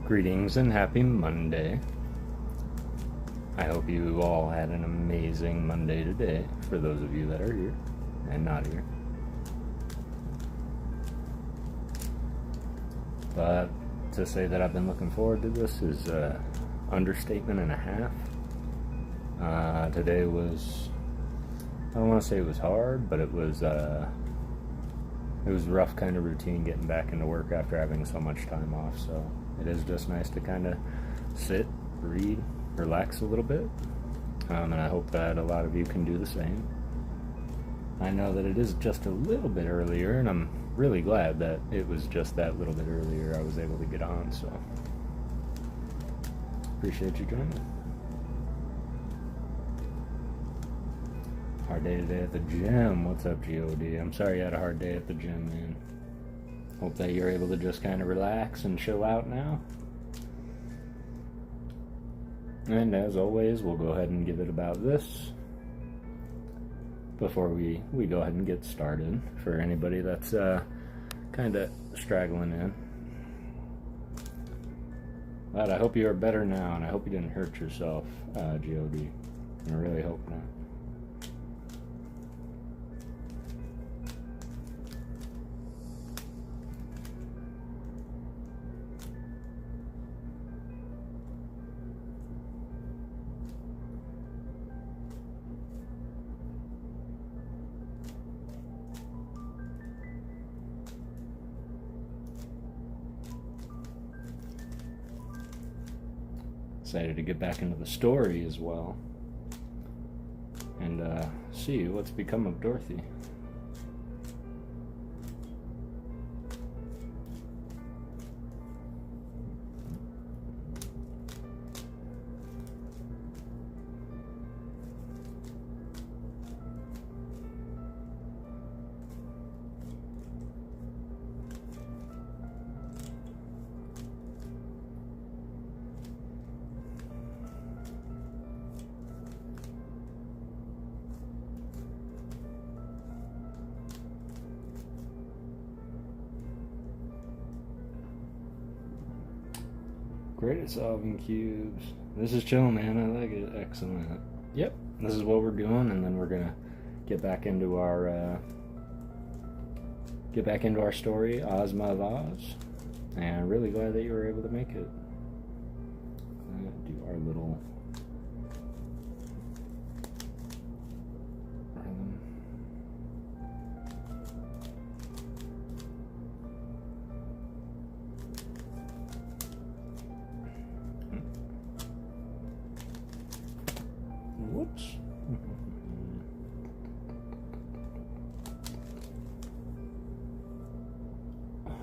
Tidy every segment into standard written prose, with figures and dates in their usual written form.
Greetings and happy Monday. I hope you all had an amazing Monday today, for those of you that are here and not here. But to say that I've been looking forward to this is an understatement and a half. Today was, I don't want to say it was hard, but it was a rough kind of routine getting back into work after having so much time off. So it is just nice to kind of sit, read, relax a little bit, and I hope that a lot of you can do the same. I know that it is just a little bit earlier, and I'm really glad that it was just that little bit earlier I was able to get on, so appreciate you joining. Hard day today at the gym. What's up, G.O.D.? I'm sorry you had a hard day at the gym, man. Hope that you're able to just kind of relax and chill out now. And as always, we'll go ahead and give it about this before we go ahead and get started, for anybody that's kind of straggling in. But I hope you are better now, and I hope you didn't hurt yourself, G.O.D. I really hope not. Excited to get back into the story as well and see what's become of Dorothy. Great at solving cubes. This is chill, man. I like it. Excellent. Yep, this is what we're doing, and then we're gonna get back into our story, Ozma of Oz. And I'm really glad that you were able to make it. Do our little whoops.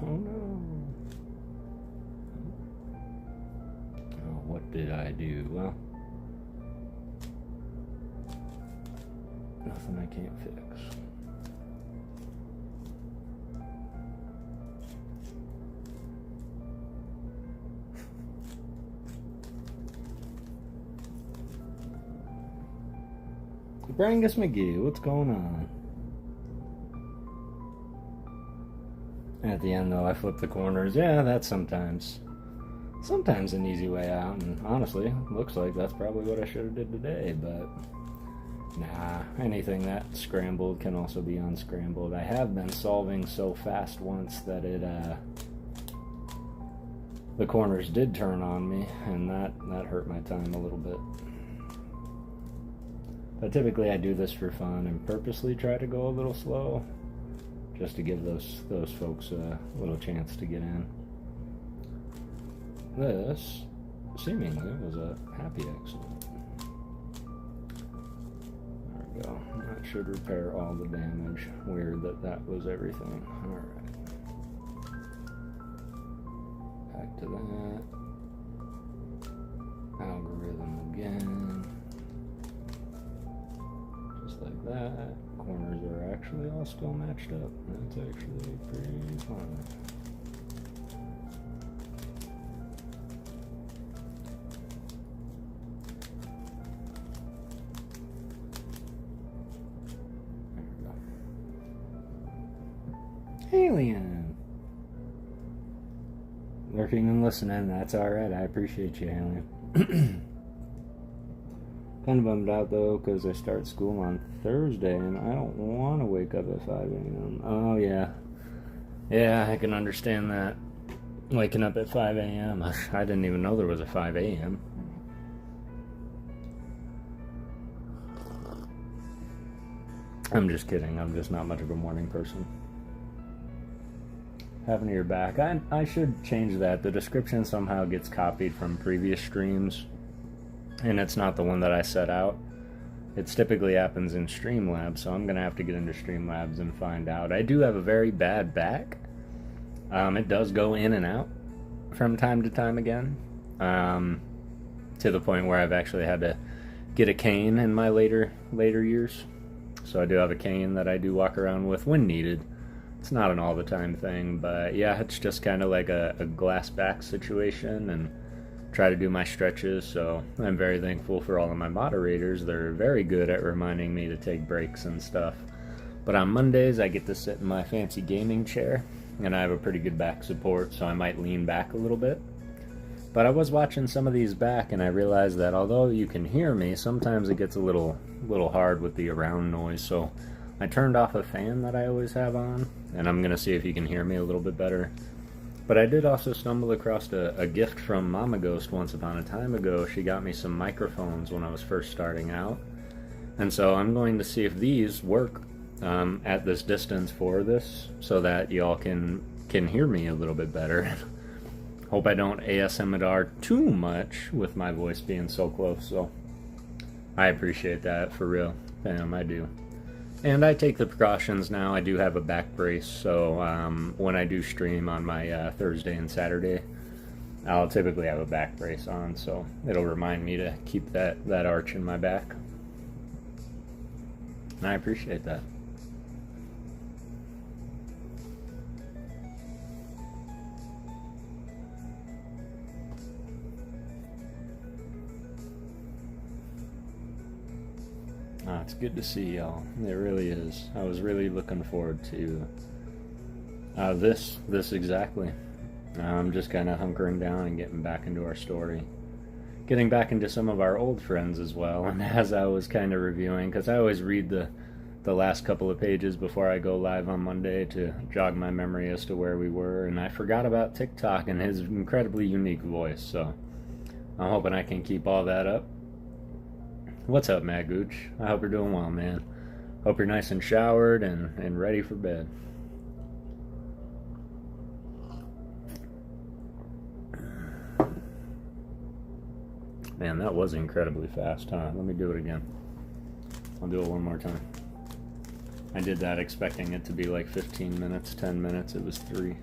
Oh no. Oh, what did I do? Well, nothing I can't fix. Brangus McGee, what's going on? At the end, though, I flip the corners. Yeah, that's sometimes an easy way out, and honestly, looks like that's probably what I should have did today, but nah, anything that scrambled can also be unscrambled. I have been solving so fast once that the corners did turn on me, and that hurt my time a little bit. But typically I do this for fun and purposely try to go a little slow, just to give those folks a little chance to get in. This seemingly was a happy accident. There we go. That should repair all the damage. Weird that was everything. Alright. Back to that. Algorithm again. Like that. Corners are actually all still matched up. That's actually pretty fun. There we go. Alien. lurking and listening. That's alright. I appreciate you, Alien. Kind of bummed out though because I start school on Thursday and I don't want to wake up at 5 a.m. Oh, yeah. Yeah, I can understand that. Waking up at 5 a.m. I didn't even know there was a 5 a.m. I'm just kidding. I'm just not much of a morning person. Having your back. I should change that. The description somehow gets copied from previous streams, and it's not the one that I set out. It typically happens in Streamlabs, so I'm going to have to get into Streamlabs and find out. I do have a very bad back. It does go in and out from time to time again, to the point where I've actually had to get a cane in my later years. So I do have a cane that I do walk around with when needed. It's not an all the time thing, but yeah, it's just kind of like a glass back situation, and try to do my stretches. So I'm very thankful for all of my moderators. They're very good at reminding me to take breaks and stuff. But on Mondays I get to sit in my fancy gaming chair, and I have a pretty good back support, so I might lean back a little bit. But I was watching some of these back, and I realized that although you can hear me, sometimes it gets a little hard with the around noise. So I turned off a fan that I always have on, and I'm gonna see if you can hear me a little bit better. But I did also stumble across a gift from Mama Ghost once upon a time ago. She got me some microphones when I was first starting out, and so I'm going to see if these work at this distance for this, so that y'all can hear me a little bit better. Hope I don't ASMR too much with my voice being so close, so I appreciate that, for real. Damn, I do. And I take the precautions now. I do have a back brace, so when I do stream on my Thursday and Saturday, I'll typically have a back brace on, so it'll remind me to keep that arch in my back. And I appreciate that. It's good to see y'all. It really is. I was really looking forward to this exactly. I'm just kind of hunkering down and getting back into our story. Getting back into some of our old friends as well. And as I was kind of reviewing, because I always read the last couple of pages before I go live on Monday to jog my memory as to where we were, and I forgot about TikTok and his incredibly unique voice, so I'm hoping I can keep all that up. What's up, Matt Gooch? I hope you're doing well, man. Hope you're nice and showered and ready for bed. Man, that was incredibly fast, huh? Let me do it again. I'll do it one more time. I did that expecting it to be like 15 minutes, 10 minutes. It was 3.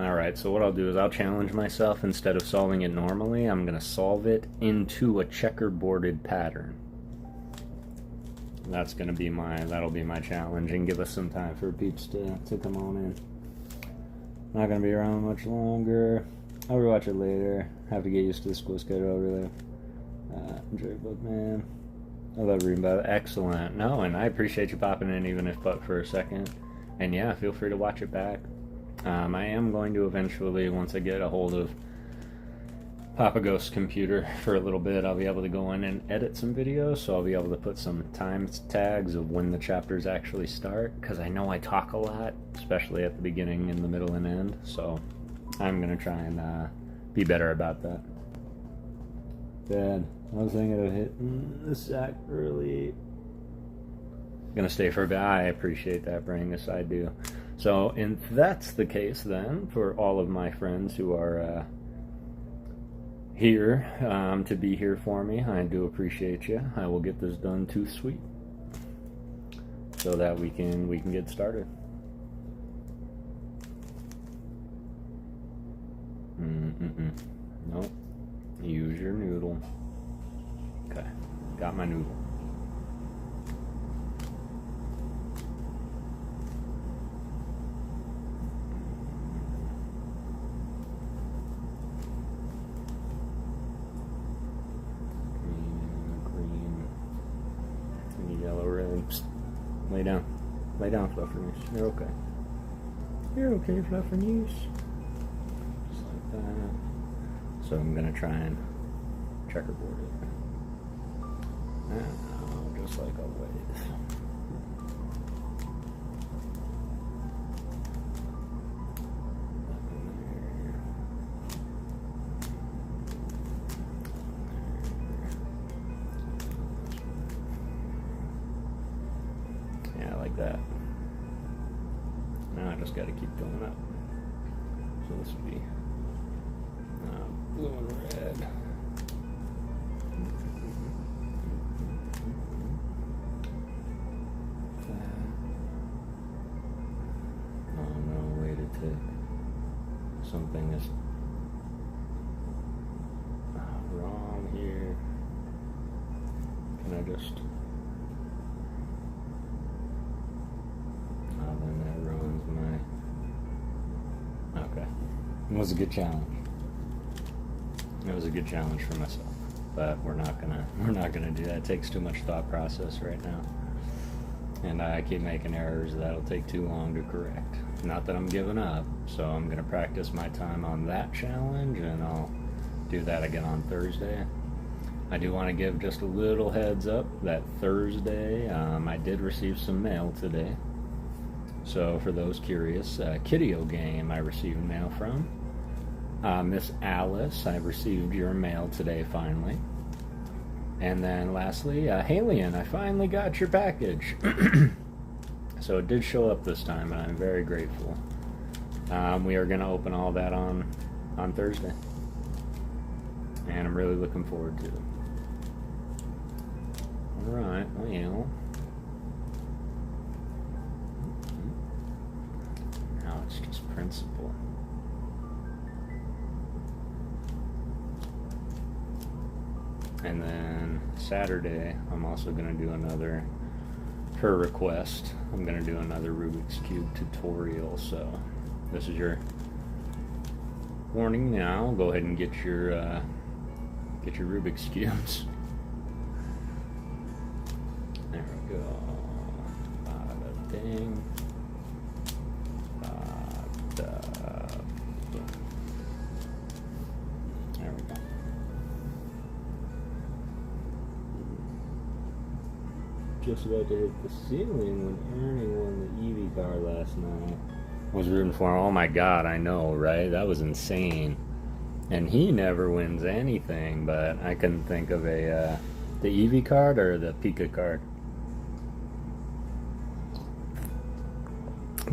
Alright, so what I'll do is I'll challenge myself. Instead of solving it normally, I'm going to solve it into a checkerboarded pattern. That'll be my challenge, and give us some time for peeps to come on in. Not going to be around much longer. I'll rewatch it later. Have to get used to the school schedule, really. Enjoy your book, man. I love reading about it. Excellent. No, and I appreciate you popping in, even if but for a second. And yeah, feel free to watch it back. I am going to eventually, once I get a hold of Papa Ghost's computer for a little bit, I'll be able to go in and edit some videos, so I'll be able to put some time tags of when the chapters actually start, because I know I talk a lot, especially at the beginning, in the middle, and end, so I'm going to try and be better about that. Dad, I was thinking of hitting the sack early. Gonna stay for a bit. I appreciate that, Brangus, I do. So, if that's the case, then, for all of my friends who are here to be here for me, I do appreciate you. I will get this done too sweet, so that we can get started. Nope. Use your noodle. Okay, got my noodle. Green, yellow, red. Psst. Lay down, Fluffernuss. You're okay. You're okay, Fluffernies. Just like that. So I'm gonna try and checkerboard it. And just like always. Yeah, like that. Now I just got to keep going up. So this would be blue and red. Oh no, way to take something is wrong here. Can I just... then that ruins my... Okay. It was a good challenge. It was a good challenge for myself. But we're not gonna do that. It takes too much thought process right now. And I keep making errors that'll take too long to correct. Not that I'm giving up, so I'm gonna practice my time on that challenge, and I'll do that again on Thursday. I do want to give just a little heads up that Thursday, I did receive some mail today. So for those curious, Kiddeo Game I received mail from. Miss Alice, I received your mail today finally. And then lastly, Halion, I finally got your package. So it did show up this time, and I'm very grateful. We are going to open all that on Thursday. And I'm really looking forward to it. Alright, well... Now it's just principle. And then Saturday, I'm also going to do another, per request, I'm going to do another Rubik's Cube tutorial. So this is your warning now. Go ahead and get your Rubik's Cubes. There we go. Bada ding. Bada boom. There we go. Just about to hit the ceiling when Ernie won the Eevee car last night. Was rooting for him. Oh my god, I know, right? That was insane. And he never wins anything, but I couldn't think of the Eevee card or the Pika card.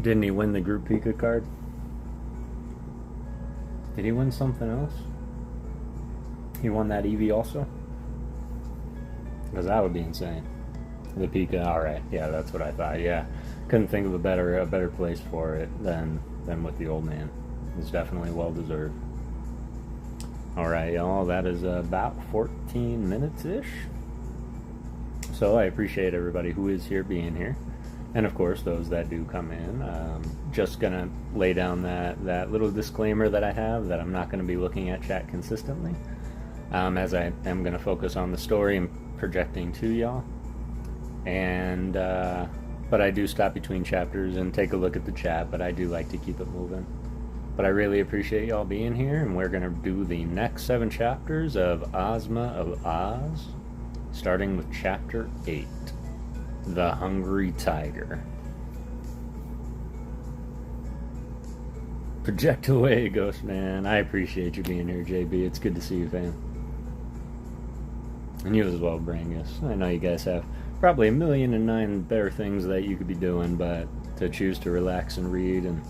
Didn't he win the group Pika card? Did he win something else? He won that Eevee also? Because that would be insane. The Pika, alright, yeah, that's what I thought, yeah. Couldn't think of a better place for it than with the old man. It's definitely well deserved. Alright, y'all, that is about 14 minutes-ish. So I appreciate everybody who is here being here. And of course, those that do come in. Just gonna lay down that little disclaimer that I have, that I'm not gonna be looking at chat consistently. As I am gonna focus on the story and projecting to y'all. And but I do stop between chapters and take a look at the chat, but I do like to keep it moving. But I really appreciate y'all being here, and we're gonna do the next 7 chapters of Ozma of Oz, starting with chapter 8, The Hungry Tiger. Project away, Ghost Man. I appreciate you being here, JB. It's good to see you, fam. And you as well, Brangus. I know you guys have probably 1,000,009 better things that you could be doing, but to choose to relax and read and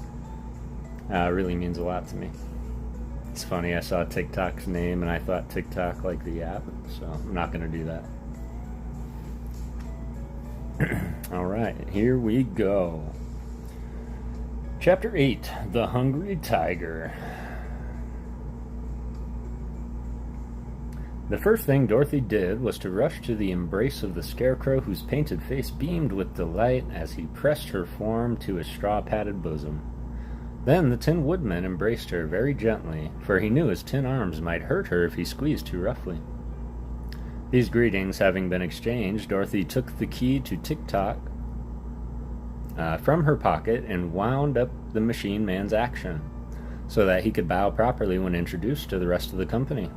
really means a lot to me. It's funny, I saw TikTok's name and I thought TikTok like the app, so I'm not going to do that. Alright, here we go. Chapter 8, The Hungry Tiger. The first thing Dorothy did was to rush to the embrace of the Scarecrow, whose painted face beamed with delight as he pressed her form to his straw-padded bosom. Then the Tin Woodman embraced her very gently, for he knew his tin arms might hurt her if he squeezed too roughly. These greetings having been exchanged, Dorothy took the key to Tick-Tock from her pocket and wound up the machine man's action, so that he could bow properly when introduced to the rest of the company.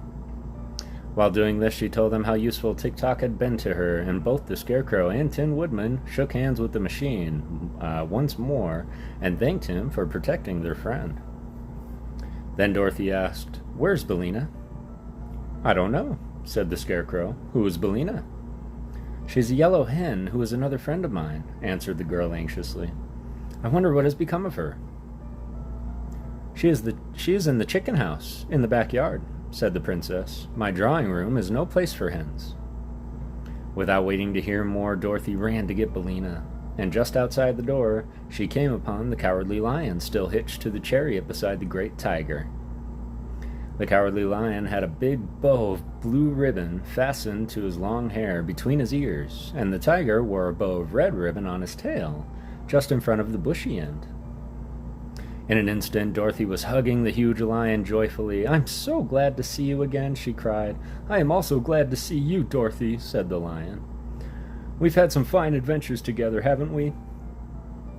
While doing this, she told them how useful Tick-Tock had been to her, and both the Scarecrow and Tin Woodman shook hands with the machine once more and thanked him for protecting their friend. Then Dorothy asked, "Where's Billina?" "I don't know," said the Scarecrow. "Who is Billina?" "She's a yellow hen who is another friend of mine," answered the girl anxiously. "I wonder what has become of her." She is in the chicken house, in the backyard," said the princess. "My drawing room is no place for hens." Without waiting to hear more, Dorothy ran to get Billina, and just outside the door, she came upon the Cowardly Lion still hitched to the chariot beside the great tiger. The Cowardly Lion had a big bow of blue ribbon fastened to his long hair between his ears, and the tiger wore a bow of red ribbon on his tail, just in front of the bushy end. In an instant, Dorothy was hugging the huge lion joyfully. "I'm so glad to see you again," she cried. "I am also glad to see you, Dorothy," said the lion. "We've had some fine adventures together, haven't we?"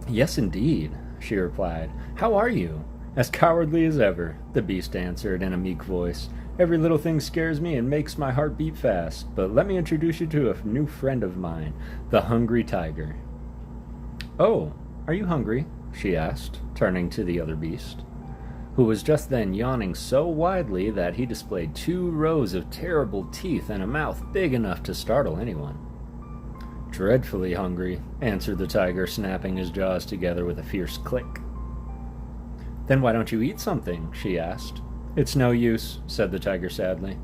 "Yes, indeed," she replied. "How are you?" "As cowardly as ever," the beast answered in a meek voice. "Every little thing scares me and makes my heart beat fast. But let me introduce you to a new friend of mine, the Hungry Tiger." "Oh, are you hungry?" she asked, turning to the other beast, who was just then yawning so widely that he displayed 2 rows of terrible teeth and a mouth big enough to startle anyone. "Dreadfully hungry," answered the tiger, snapping his jaws together with a fierce click. "Then why don't you eat something?" she asked. "It's no use," said the tiger sadly.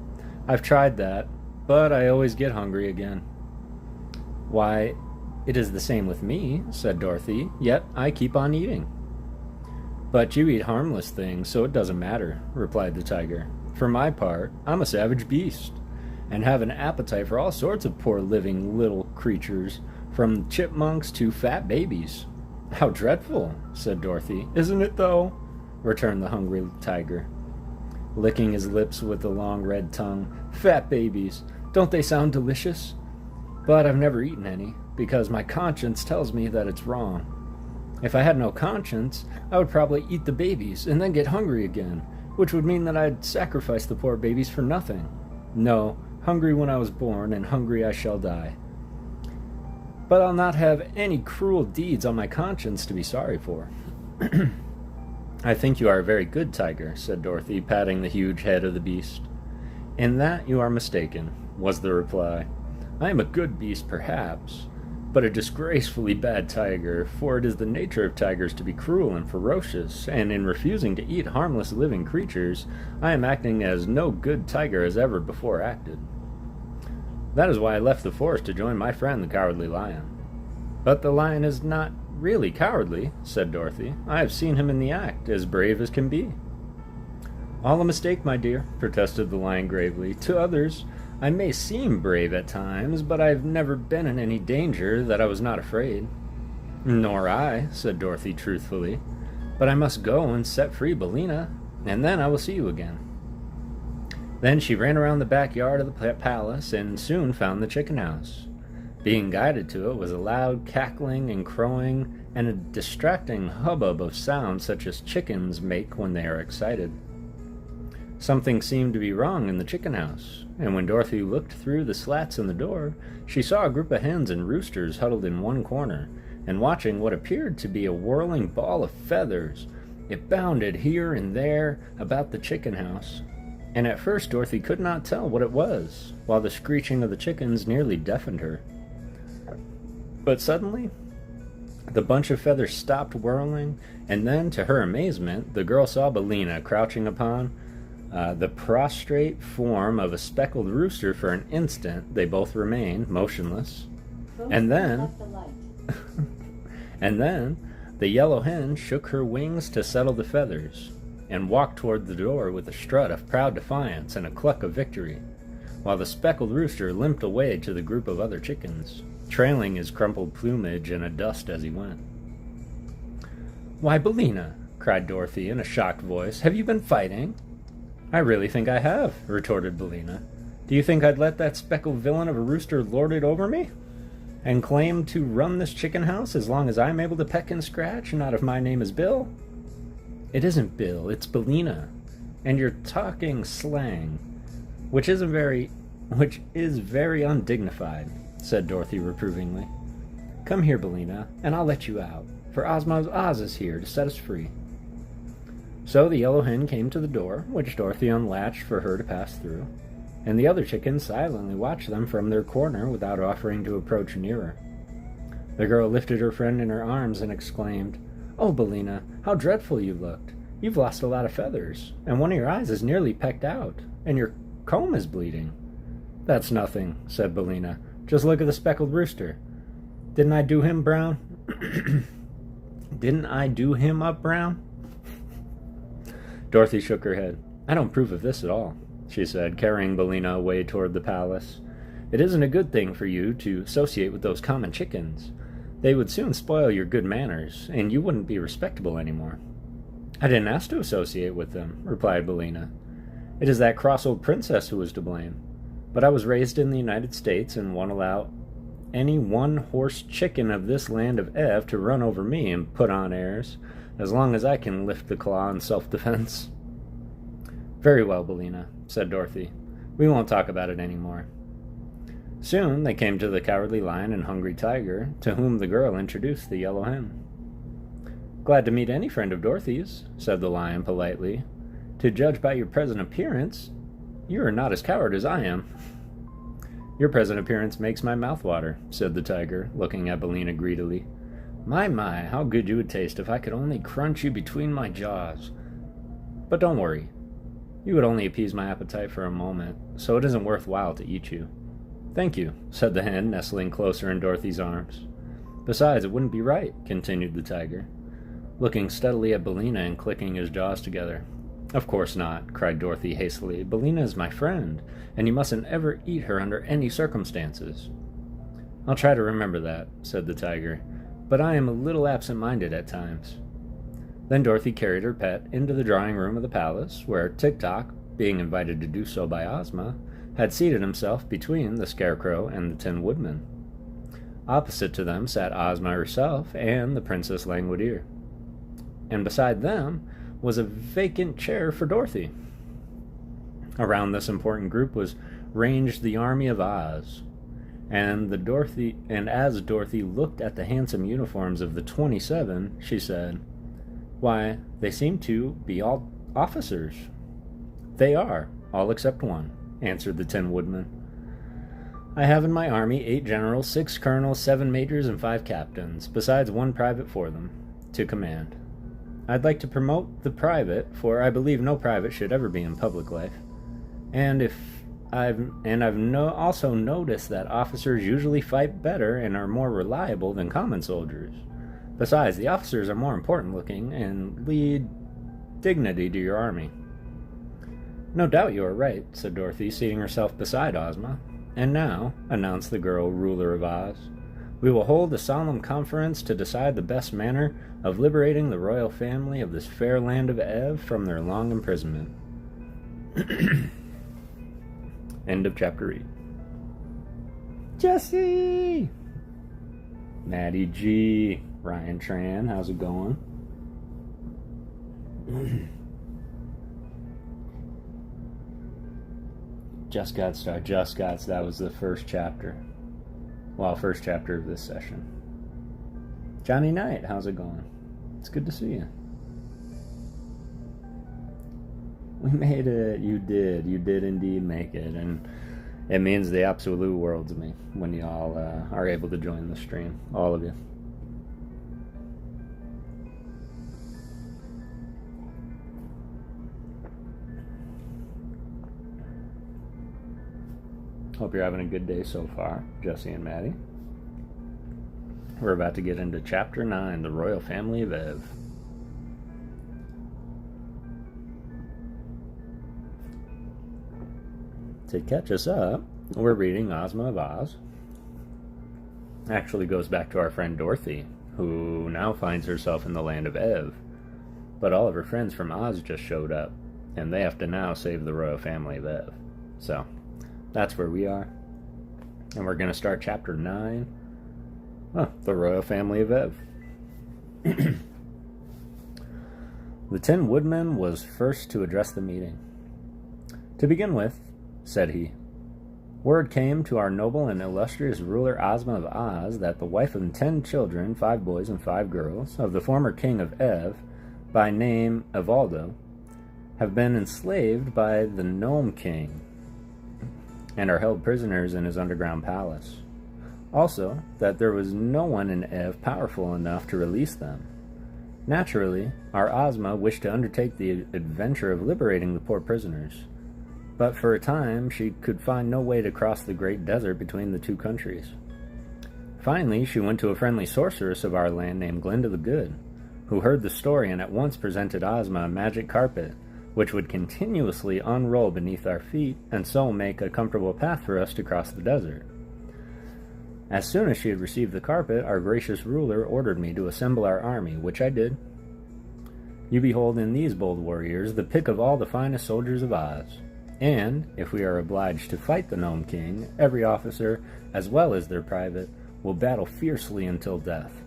"I've tried that, but I always get hungry again." "Why, it is the same with me," said Dorothy, "yet I keep on eating." "But you eat harmless things, so it doesn't matter," replied the tiger. "For my part, I'm a savage beast, and have an appetite for all sorts of poor living little creatures, from chipmunks to fat babies." "How dreadful," said Dorothy. "Isn't it, though?" returned the hungry tiger, licking his lips with a long red tongue. "Fat babies, don't they sound delicious? But I've never eaten any, because my conscience tells me that it's wrong. If I had no conscience, I would probably eat the babies and then get hungry again, which would mean that I'd sacrifice the poor babies for nothing. No, hungry when I was born, and hungry I shall die. But I'll not have any cruel deeds on my conscience to be sorry for." "I think you are a very good tiger," said Dorothy, patting the huge head of the beast. "In that you are mistaken," was the reply. "I am a good beast, perhaps, but a disgracefully bad tiger, for it is the nature of tigers to be cruel and ferocious, and in refusing to eat harmless living creatures, I am acting as no good tiger has ever before acted. That is why I left the forest to join my friend the Cowardly Lion." "But the lion is not really cowardly," said Dorothy. "I have seen him in the act, as brave as can be." "All a mistake, my dear," protested the lion gravely. "To others, I may seem brave at times, but I've never been in any danger that I was not afraid." "Nor I," said Dorothy truthfully. "But I must go and set free Billina, and then I will see you again." Then she ran around the backyard of the palace and soon found the chicken house. Being guided to it was a loud cackling and crowing and a distracting hubbub of sounds such as chickens make when they are excited. Something seemed to be wrong in the chicken house, and when Dorothy looked through the slats in the door, she saw a group of hens and roosters huddled in one corner, and watching what appeared to be a whirling ball of feathers. It bounded here and there about the chicken house, and at first Dorothy could not tell what it was, while the screeching of the chickens nearly deafened her. But suddenly, the bunch of feathers stopped whirling, and then, to her amazement, the girl saw Billina crouching upon the prostrate form of a speckled rooster. For an instant, they both remained motionless, and then, the yellow hen shook her wings to settle the feathers, and walked toward the door with a strut of proud defiance and a cluck of victory, while the speckled rooster limped away to the group of other chickens, trailing his crumpled plumage in a dust as he went. "Why, Billina," cried Dorothy in a shocked voice, "have you been fighting?" "I really think I have," retorted Billina. "Do you think I'd let that speckled villain of a rooster lord it over me?" and claim to run this chicken house as long as I'm able to peck and scratch, not if my name is Bill? It isn't Bill, it's Bellina. And you're talking slang, which is very undignified, said Dorothy reprovingly. Come here, Bellina, and I'll let you out, for Ozma of Oz is here to set us free. So the yellow hen came to the door, which Dorothy unlatched for her to pass through, and the other chickens silently watched them from their corner without offering to approach nearer. The girl lifted her friend in her arms and exclaimed, Oh, Bellina, how dreadful you looked. You've lost a lot of feathers, and one of your eyes is nearly pecked out, and your comb is bleeding. That's nothing, said Bellina. Just look at the speckled rooster. Didn't I do him brown? Didn't I do him up brown? Dorothy shook her head. I don't approve of this at all, she said, carrying Bellina away toward the palace. It isn't a good thing for you to associate with those common chickens. They would soon spoil your good manners, and you wouldn't be respectable anymore. I didn't ask to associate with them, replied Bellina. It is that cross old princess who was to blame. But I was raised in the United States and won't allow any one-horse chicken of this land of Ev to run over me and put on airs, as long as I can lift the claw in self-defense. Very well, Bellina, said Dorothy. We won't talk about it any more. Soon they came to the Cowardly Lion and Hungry Tiger, to whom the girl introduced the yellow hen. Glad to meet any friend of Dorothy's, said the lion politely. To judge by your present appearance, you are not as coward as I am. Your present appearance makes my mouth water, said the tiger, looking at Bellina greedily. My, how good you would taste if I could only crunch you between my jaws. But don't worry. You would only appease my appetite for a moment, so it isn't worthwhile to eat you. Thank you, said the hen, nestling closer in Dorothy's arms. Besides, it wouldn't be right, continued the tiger, looking steadily at Bellina and clicking his jaws together. Of course not, cried Dorothy hastily. Bellina is my friend, and you mustn't ever eat her under any circumstances. I'll try to remember that, said the tiger, but I am a little absent-minded at times. Then Dorothy carried her pet into the drawing room of the palace, where Tick-Tock, being invited to do so by Ozma, had seated himself between the Scarecrow and the Tin Woodman. Opposite to them sat Ozma herself and the Princess Langwidere. And beside them was a vacant chair for Dorothy. Around this important group was ranged the army of Oz, and as Dorothy looked at the handsome uniforms of the 27, she said, Why, they seem to be all officers. They are, all except one, answered the Tin Woodman. I have in my army 8 generals, 6 colonels, 7 majors, and 5 captains, besides 1 private for them, to command. I'd like to promote the private, for I believe no private should ever be in public life. And I've also noticed that officers usually fight better and are more reliable than common soldiers. Besides, the officers are more important looking and lead dignity to your army. No doubt you are right, said Dorothy, seating herself beside Ozma. And now, announced the girl ruler of Oz, we will hold a solemn conference to decide the best manner of liberating the royal family of this fair land of Ev from their long imprisonment. End of chapter 8. Jesse! Maddie G. Ryan Tran, how's it going? Just got started. That was the first chapter. Well, first chapter of this session. Johnny Knight, how's it going? It's good to see you. We made it. You did indeed make it, and it means the absolute world to me when you all are able to join the stream, all of you. Hope you're having a good day so far, Jesse and Maddie. We're about to get into Chapter 9, The Royal Family of Ev. To catch us up, we're reading Ozma of Oz. Actually goes back to our friend Dorothy, who now finds herself in the land of Ev. But all of her friends from Oz just showed up, and they have to now save the royal family of Ev. So, that's where we are. And we're going to start Chapter 9, The royal family of Ev. The Tin Woodman was first to address the meeting. "To begin with," said he, "word came to our noble and illustrious ruler Ozma of Oz that the wife of 10 children, 5 boys and 5 girls, of the former king of Ev, by name Evaldo, have been enslaved by the Gnome King and are held prisoners in his underground palace. Also, that there was no one in Ev powerful enough to release them. Naturally, our Ozma wished to undertake the adventure of liberating the poor prisoners, but for a time she could find no way to cross the great desert between the two countries. Finally, she went to a friendly sorceress of our land named Glinda the Good, who heard the story and at once presented Ozma a magic carpet, which would continuously unroll beneath our feet and so make a comfortable path for us to cross the desert. As soon as she had received the carpet, our gracious ruler ordered me to assemble our army, which I did. You behold in these bold warriors the pick of all the finest soldiers of Oz, and, if we are obliged to fight the Gnome King, every officer, as well as their private, will battle fiercely until death."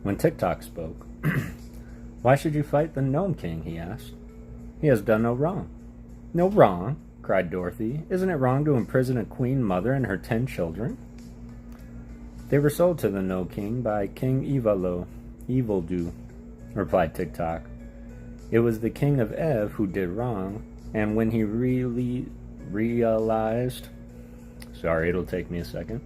When Tik-Tok spoke, "Why should you fight the Gnome King?" he asked. "He has done no wrong." "No wrong?" cried Dorothy. "Isn't it wrong to imprison a queen mother and her 10 children?" "They were sold to the Gnome King by King Evildo," replied Tik-Tok. "It was the king of Ev who did wrong, and when he realized... Sorry, it'll take me a second.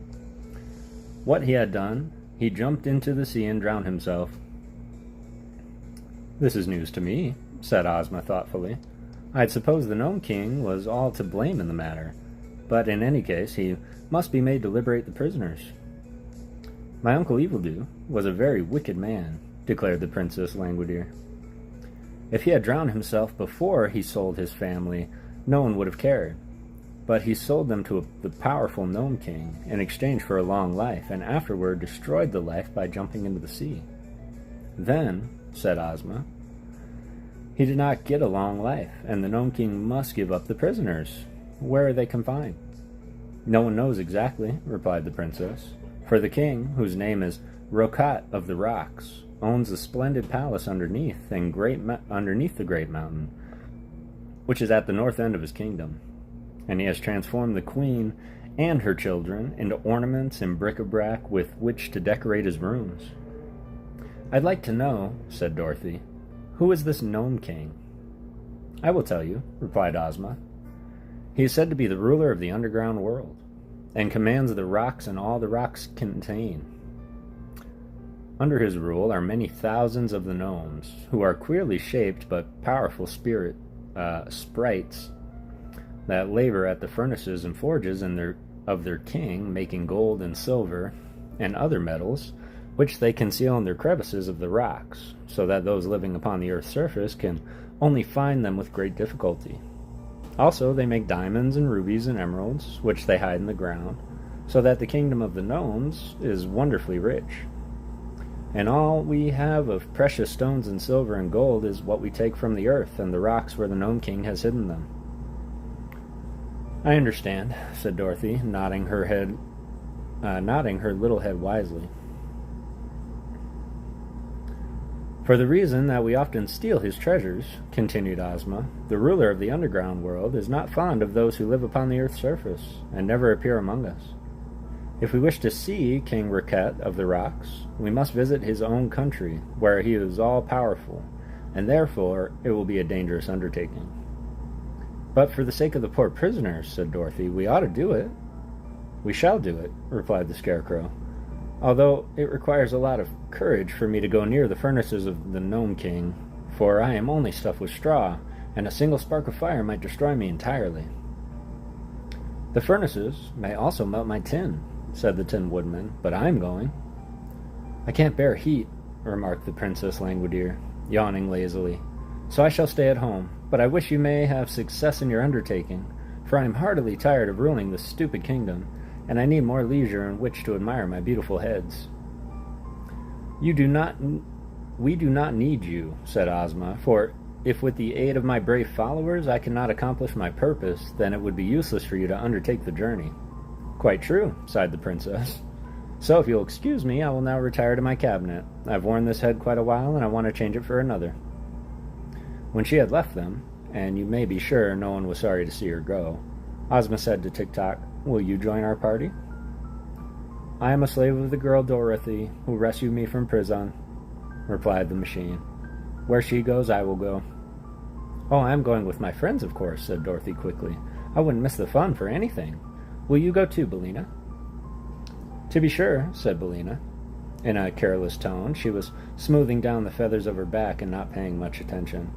What he had done, he jumped into the sea and drowned himself." "This is news to me," said Ozma thoughtfully. "I'd suppose the Gnome King was all to blame in the matter, but in any case he must be made to liberate the prisoners." "My Uncle Evildo was a very wicked man," declared the Princess Languideer. "If he had drowned himself before he sold his family, no one would have cared. But he sold them to the powerful Gnome King in exchange for a long life, and afterward destroyed the life by jumping into the sea." "Then," said Ozma, "he did not get a long life, and the Gnome King must give up the prisoners. Where are they confined?" "No one knows exactly," replied the princess, "for the king, whose name is Rokat of the Rocks, owns a splendid palace underneath the great mountain, which is at the north end of his kingdom, and he has transformed the queen and her children into ornaments and bric-a-brac with which to decorate his rooms." "I'd like to know," said Dorothy, "who is this Gnome King?" "I will tell you," replied Ozma. "He is said to be the ruler of the underground world, and commands the rocks and all the rocks contain. Under his rule are many thousands of the gnomes, who are queerly shaped but powerful sprites that labor at the furnaces and forges of their king, making gold and silver and other metals, which they conceal in their crevices of the rocks, so that those living upon the earth's surface can only find them with great difficulty. Also, they make diamonds and rubies and emeralds, which they hide in the ground, so that the kingdom of the gnomes is wonderfully rich. And all we have of precious stones and silver and gold is what we take from the earth and the rocks where the Gnome King has hidden them." "I understand," said Dorothy, nodding her little head wisely. "For the reason that we often steal his treasures," continued Ozma, "the ruler of the underground world is not fond of those who live upon the earth's surface and never appear among us. If we wish to see King Rokat of the Rocks, we must visit his own country, where he is all-powerful, and therefore it will be a dangerous undertaking." "But for the sake of the poor prisoners," said Dorothy, "we ought to do it." "We shall do it," replied the Scarecrow, "although it requires a lot of courage for me to go near the furnaces of the Gnome King, for I am only stuffed with straw, and a single spark of fire might destroy me entirely." "The furnaces may also melt my tin," said the Tin Woodman, "but I am going." "I can't bear heat," remarked the Princess Languideer, yawning lazily, "so I shall stay at home, but I wish you may have success in your undertaking, for I am heartily tired of ruling this stupid kingdom, and I need more leisure in which to admire my beautiful heads." We do not need you," said Ozma, "for if with the aid of my brave followers I cannot accomplish my purpose, then it would be useless for you to undertake the journey." "Quite true," sighed the princess. So if you'll excuse me, I will now retire to my cabinet. I've worn this head quite a while, and I want to change it for another." When she had left them, and you may be sure no one was sorry to see her go, Ozma said to Tik-Tok, "Will you join our party?" "I am a slave of the girl Dorothy, who rescued me from prison," replied the machine. "Where she goes, I will go." "Oh, I am going with my friends, of course," said Dorothy quickly. "I wouldn't miss the fun for anything. Will you go too, Billina?" "To be sure," said Billina. In a careless tone, she was smoothing down the feathers of her back and not paying much attention.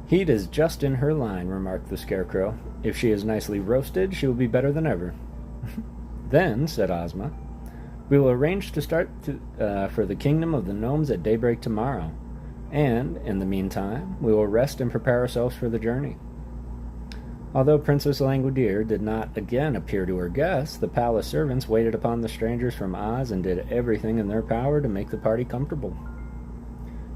"Heat is just in her line," remarked the Scarecrow. "If she is nicely roasted, she will be better than ever." "Then," said Ozma, "we will arrange to start for the kingdom of the gnomes at daybreak tomorrow, and, in the meantime, we will rest and prepare ourselves for the journey." Although Princess Langwidere did not again appear to her guests, the palace servants waited upon the strangers from Oz and did everything in their power to make the party comfortable.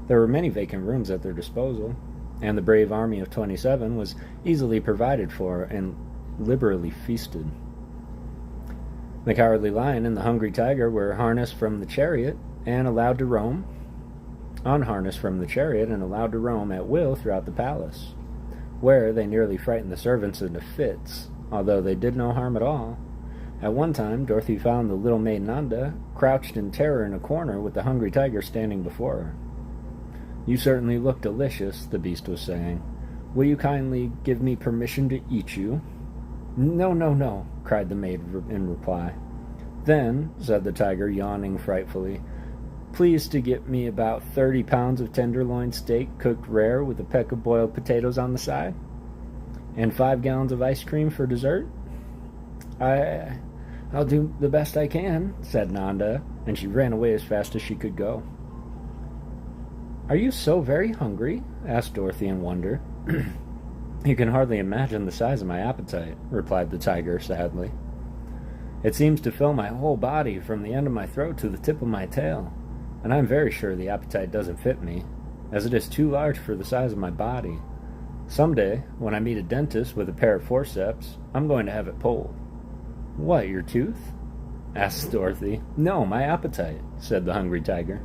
There were many vacant rooms at their disposal, and the brave army of 27 was easily provided for and liberally feasted. The Cowardly Lion and the Hungry Tiger were unharnessed from the chariot and allowed to roam at will throughout the palace, where they nearly frightened the servants into fits, although they did no harm at all. At one time, Dorothy found the little maid Nanda crouched in terror in a corner with the Hungry Tiger standing before her. "You certainly look delicious," the beast was saying. "Will you kindly give me permission to eat you?" "No, no, no," cried the maid in reply. "Then," said the tiger, yawning frightfully, "please to get me about 30 pounds of tenderloin steak cooked rare with a peck of boiled potatoes on the side, and 5 gallons of ice cream for dessert." I'll do the best I can," said Nanda, and she ran away as fast as she could go. "Are you so very hungry?" asked Dorothy in wonder. "You can hardly imagine the size of my appetite," replied the tiger sadly. "It seems to fill my whole body from the end of my throat to the tip of my tail, and I'm very sure the appetite doesn't fit me, as it is too large for the size of my body. Someday, when I meet a dentist with a pair of forceps, I'm going to have it pulled." "What, your tooth?" asked Dorothy. "No, my appetite," said the Hungry Tiger.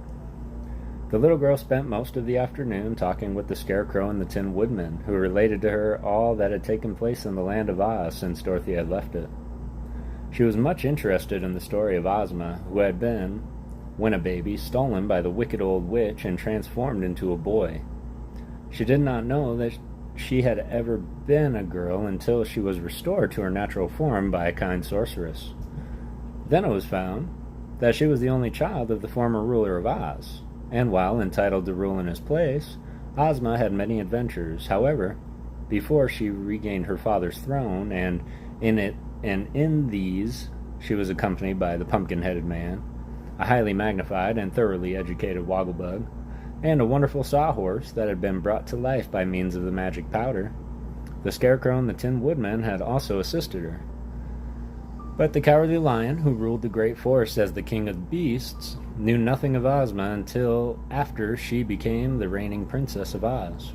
The little girl spent most of the afternoon talking with the Scarecrow and the Tin Woodman, who related to her all that had taken place in the land of Oz since Dorothy had left it. She was much interested in the story of Ozma, who had been, when a baby, stolen by the wicked old witch and transformed into a boy. She did not know that she had ever been a girl until she was restored to her natural form by a kind sorceress. Then it was found that she was the only child of the former ruler of Oz, and while entitled to rule in his place, Ozma had many adventures. However, before she regained her father's throne, and in these she was accompanied by the Pumpkin-Headed Man, a highly magnified and thoroughly educated Wogglebug, and a wonderful sawhorse that had been brought to life by means of the magic powder. The Scarecrow and the Tin Woodman had also assisted her. But the Cowardly Lion, who ruled the great forest as the king of beasts, knew nothing of Ozma until after she became the reigning princess of Oz.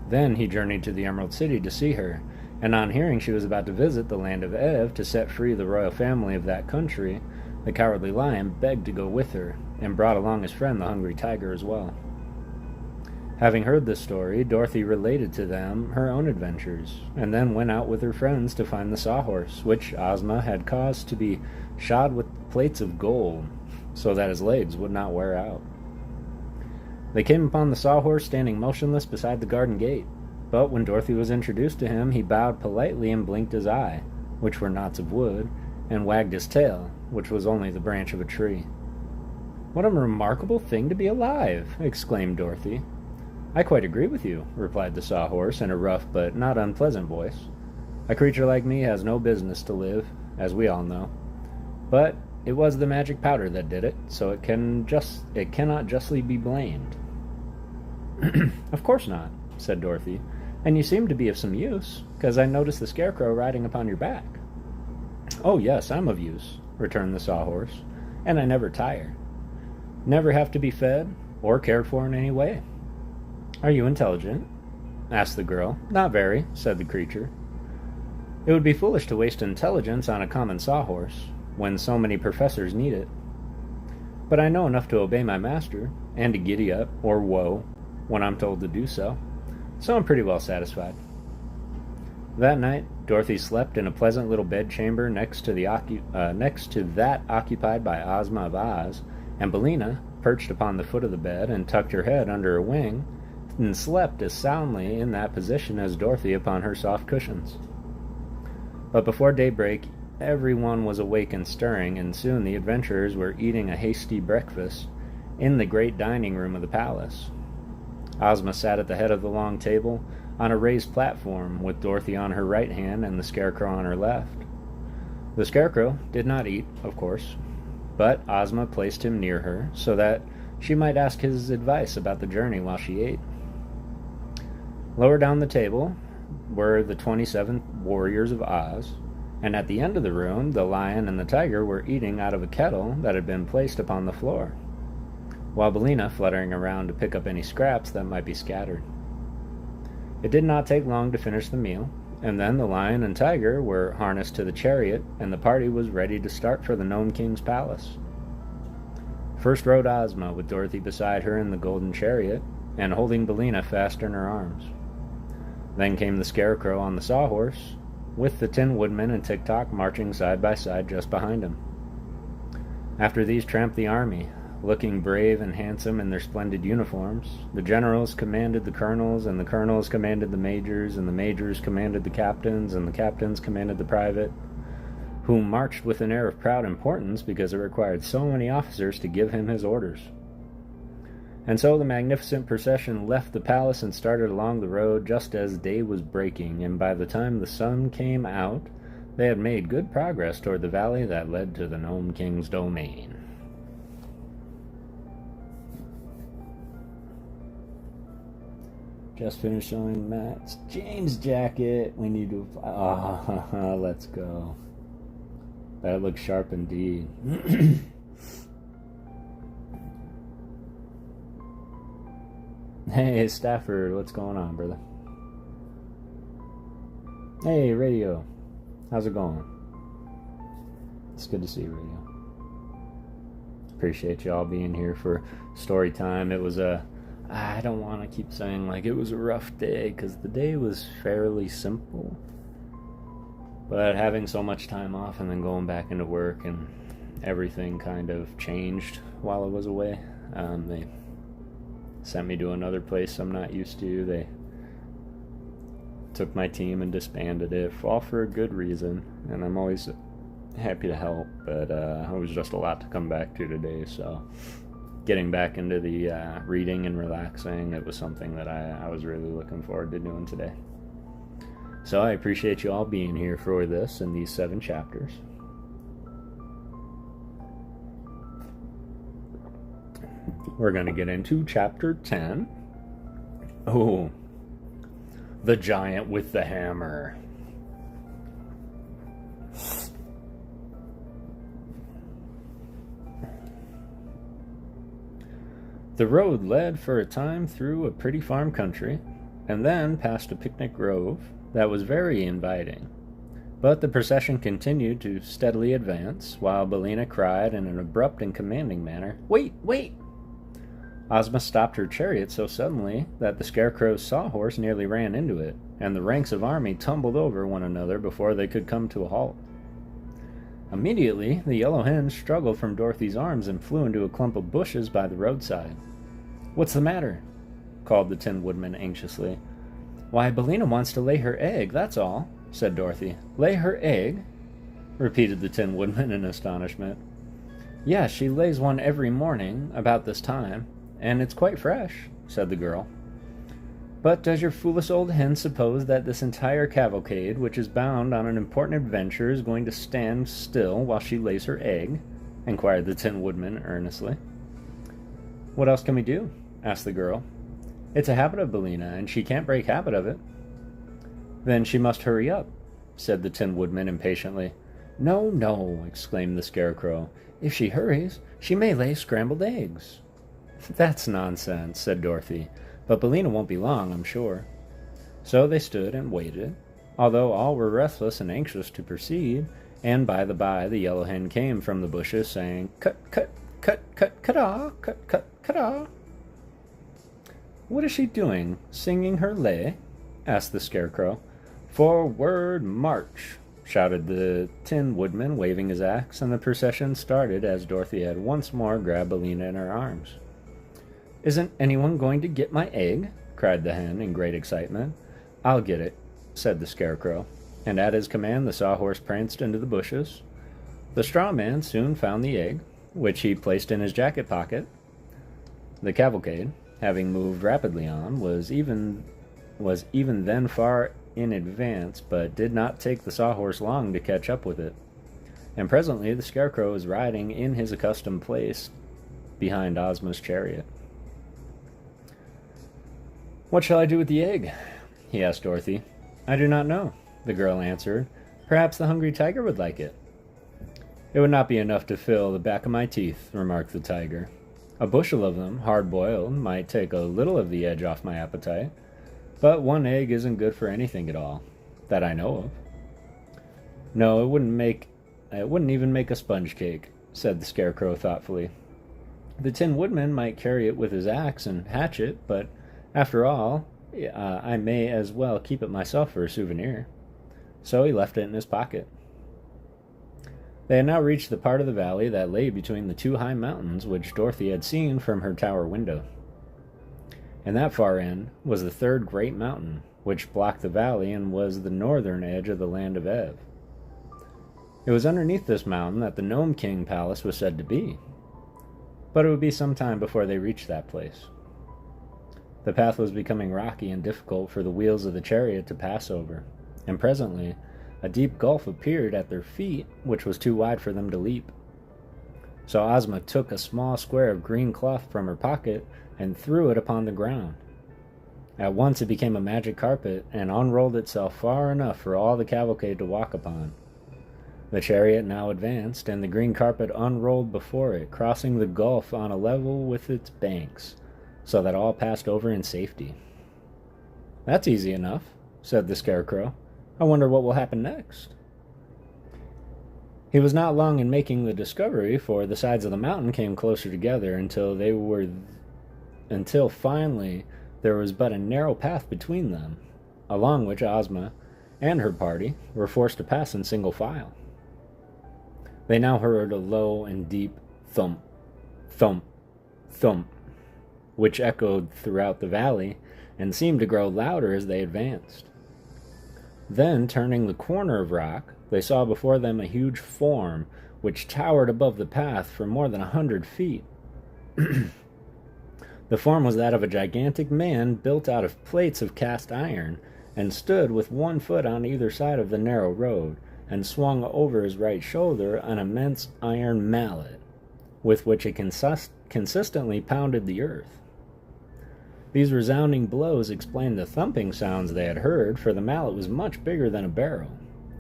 Then he journeyed to the Emerald City to see her, and on hearing she was about to visit the land of Ev to set free the royal family of that country, the Cowardly Lion begged to go with her, and brought along his friend the Hungry Tiger as well. Having heard this story, Dorothy related to them her own adventures, and then went out with her friends to find the sawhorse, which Ozma had caused to be shod with plates of gold, so that his legs would not wear out. They came upon the sawhorse standing motionless beside the garden gate, but when Dorothy was introduced to him, he bowed politely and blinked his eye, which were knots of wood, and wagged his tail, which was only the branch of a tree. "What a remarkable thing to be alive!" exclaimed Dorothy. "I quite agree with you," replied the sawhorse in a rough but not unpleasant voice. "A creature like me has no business to live, as we all know. But it was the magic powder that did it, so it cannot justly be blamed." "Of course not," said Dorothy. "And you seem to be of some use, because I noticed the Scarecrow riding upon your back." "Oh, yes, I'm of use," returned the sawhorse, "and I never tire. Never have to be fed or cared for in any way." "Are you intelligent?" asked the girl. "Not very," said the creature. "It would be foolish to waste intelligence on a common sawhorse. when so many professors need it. But I know enough to obey my master, and to giddy up, or whoa, when I'm told to do so I'm pretty well satisfied. That night, Dorothy slept in a pleasant little bedchamber next to that occupied by Ozma of Oz, and Billina perched upon the foot of the bed and tucked her head under her wing, and slept as soundly in that position as Dorothy upon her soft cushions. But before daybreak, everyone was awake and stirring, and soon the adventurers were eating a hasty breakfast in the great dining room of the palace. Ozma sat at the head of the long table on a raised platform, with Dorothy on her right hand and the Scarecrow on her left. The Scarecrow did not eat, of course, but Ozma placed him near her so that she might ask his advice about the journey while she ate. Lower down the table were the 27 warriors of Oz, and at the end of the room the lion and the tiger were eating out of a kettle that had been placed upon the floor, while Billina fluttering around to pick up any scraps that might be scattered. It did not take long to finish the meal, and then the lion and tiger were harnessed to the chariot, and the party was ready to start for the Gnome King's palace. First rode Ozma, with Dorothy beside her in the golden chariot, and holding Billina fast in her arms. Then came the Scarecrow on the sawhorse, with the Tin Woodman and Tik-Tok marching side by side just behind him. After these tramped the army, looking brave and handsome in their splendid uniforms. The generals commanded the colonels, and the colonels commanded the majors, and the majors commanded the captains, and the captains commanded the private, who marched with an air of proud importance because it required so many officers to give him his orders. And so the magnificent procession left the palace and started along the road just as day was breaking, and by the time the sun came out, they had made good progress toward the valley that led to the Gnome King's domain. Just finished showing Matt's James jacket. We need to... let's go. That looks sharp indeed. Hey, Stafford, what's going on, brother? Hey, Radio. How's it going? It's good to see you, Radio. Appreciate you all being here for story time. It was I don't want to keep saying like it was a rough day, because the day was fairly simple. But having so much time off and then going back into work, and everything kind of changed while I was away. They sent me to another place I'm not used to. They took my team and disbanded it, all for a good reason, and I'm always happy to help, but it was just a lot to come back to today, so getting back into the reading and relaxing, it was something that I was really looking forward to doing today. So I appreciate you all being here for this in these 7 chapters. We're going to get into chapter 10. Oh, the giant with the hammer. The road led for a time through a pretty farm country, and then past a picnic grove that was very inviting. But the procession continued to steadily advance, while Billina cried in an abrupt and commanding manner, "Wait, wait!" Ozma stopped her chariot so suddenly that the Scarecrow's sawhorse nearly ran into it, and the ranks of army tumbled over one another before they could come to a halt. Immediately, the yellow hen struggled from Dorothy's arms and flew into a clump of bushes by the roadside. "What's the matter?" called the Tin Woodman anxiously. "Why, Billina wants to lay her egg, that's all," said Dorothy. "Lay her egg?" repeated the Tin Woodman in astonishment. "Yes, she lays one every morning, about this time, and it's quite fresh," said the girl. "But does your foolish old hen suppose that this entire cavalcade, which is bound on an important adventure, is going to stand still while she lays her egg?" inquired the Tin Woodman earnestly. "What else can we do?" asked the girl. "It's a habit of Billina, and she can't break habit of it." "Then she must hurry up," said the Tin Woodman impatiently. "No, no," exclaimed the Scarecrow. "If she hurries, she may lay scrambled eggs." "That's nonsense," said Dorothy. "But Billina won't be long, I'm sure." So they stood and waited, although all were restless and anxious to proceed, And by the by, the yellow hen came from the bushes, saying, "Cut, cut, cut, cut, cut-ah, cut, cut, cut-ah." "What is she doing, singing her lay?" asked the Scarecrow. "Forward, march!" shouted the Tin Woodman, waving his axe, and the procession started as Dorothy had once more grabbed Billina in her arms. "Isn't anyone going to get my egg?" cried the hen in great excitement. "I'll get it," said the Scarecrow, and at his command the Sawhorse pranced into the bushes. The straw man soon found the egg, which he placed in his jacket pocket. The cavalcade, having moved rapidly on, was even then far in advance, but did not take the Sawhorse long to catch up with it. And presently the Scarecrow was riding in his accustomed place behind Ozma's chariot. "What shall I do with the egg?" he asked Dorothy. "I do not know," the girl answered. "Perhaps the hungry tiger would like it." "It would not be enough to fill the back of my teeth," remarked the tiger. "A bushel of them, hard-boiled, might take a little of the edge off my appetite. But one egg isn't good for anything at all, that I know of." "No, it wouldn't even make a sponge cake," said the Scarecrow thoughtfully. "The Tin Woodman might carry it with his axe and hatchet, but after all, I may as well keep it myself for a souvenir." So he left it in his pocket. They had now reached the part of the valley that lay between the two high mountains which Dorothy had seen from her tower window. And that far end was the third great mountain, which blocked the valley and was the northern edge of the land of Ev. It was underneath this mountain that the Gnome King Palace was said to be, but it would be some time before they reached that place. The path was becoming rocky and difficult for the wheels of the chariot to pass over, and presently a deep gulf appeared at their feet, which was too wide for them to leap. So Ozma took a small square of green cloth from her pocket and threw it upon the ground. At once it became a magic carpet and unrolled itself far enough for all the cavalcade to walk upon. The chariot now advanced, and the green carpet unrolled before it, crossing the gulf on a level with its banks, so that all passed over in safety. "That's easy enough," said the Scarecrow. "I wonder what will happen next." He was not long in making the discovery, for the sides of the mountain came closer together until finally there was but a narrow path between them, along which Ozma and her party were forced to pass in single file. They now heard a low and deep thump, thump, thump, which echoed throughout the valley and seemed to grow louder as they advanced. Then, turning the corner of rock, they saw before them a huge form which towered above the path for more than 100 feet. The form was that of a gigantic man built out of plates of cast iron, and stood with one foot on either side of the narrow road, and swung over his right shoulder an immense iron mallet, with which it consistently pounded the earth. These resounding blows explained the thumping sounds they had heard, for the mallet was much bigger than a barrel,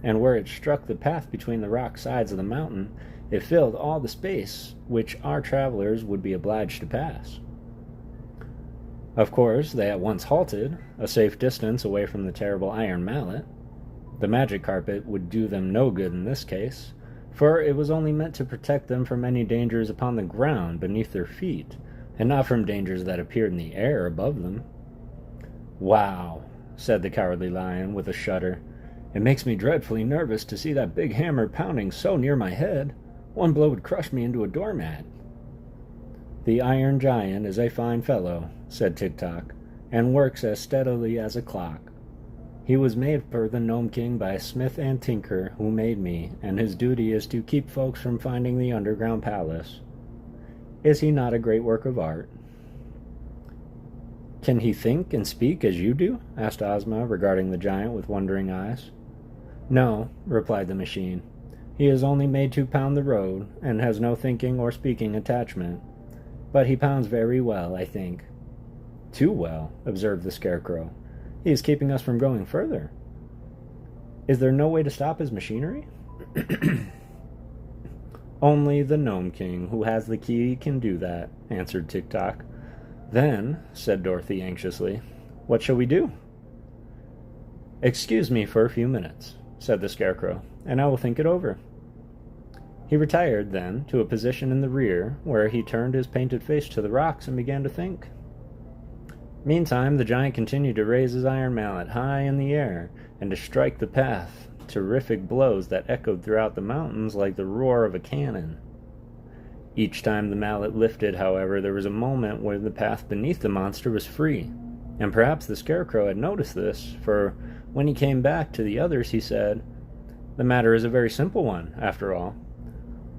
and where it struck the path between the rock sides of the mountain, it filled all the space which our travelers would be obliged to pass. Of course, they at once halted, a safe distance away from the terrible iron mallet. The magic carpet would do them no good in this case, for it was only meant to protect them from any dangers upon the ground beneath their feet, and not from dangers that appeared in the air above them. "Wow," said the Cowardly Lion with a shudder. "It makes me dreadfully nervous to see that big hammer pounding so near my head. One blow would crush me into a doormat." "The Iron Giant is a fine fellow," said Tik-Tok, "and works as steadily as a clock. He was made for the Gnome King by a smith and tinker who made me, and his duty is to keep folks from finding the underground palace. Is he not a great work of art?" "Can he think and speak as you do?" asked Ozma, regarding the giant with wondering eyes. "No," replied the machine. "He is only made to pound the road, and has no thinking or speaking attachment. But he pounds very well, I think." "Too well," observed the Scarecrow. "He is keeping us from going further. Is there no way to stop his machinery?" "Only the Gnome King, who has the key, can do that," answered Tik-Tok. "Then," said Dorothy anxiously, "what shall we do?" "Excuse me for a few minutes," said the Scarecrow, "and I will think it over. He retired, then, to a position in the rear, where he turned his painted face to the rocks and began to think. Meantime, the giant continued to raise his iron mallet high in the air and to strike the path, terrific blows that echoed throughout the mountains like the roar of a cannon. Each time the mallet lifted, however, there was a moment where the path beneath the monster was free, and perhaps the Scarecrow had noticed this, for when he came back to the others he said, "The matter is a very simple one, after all.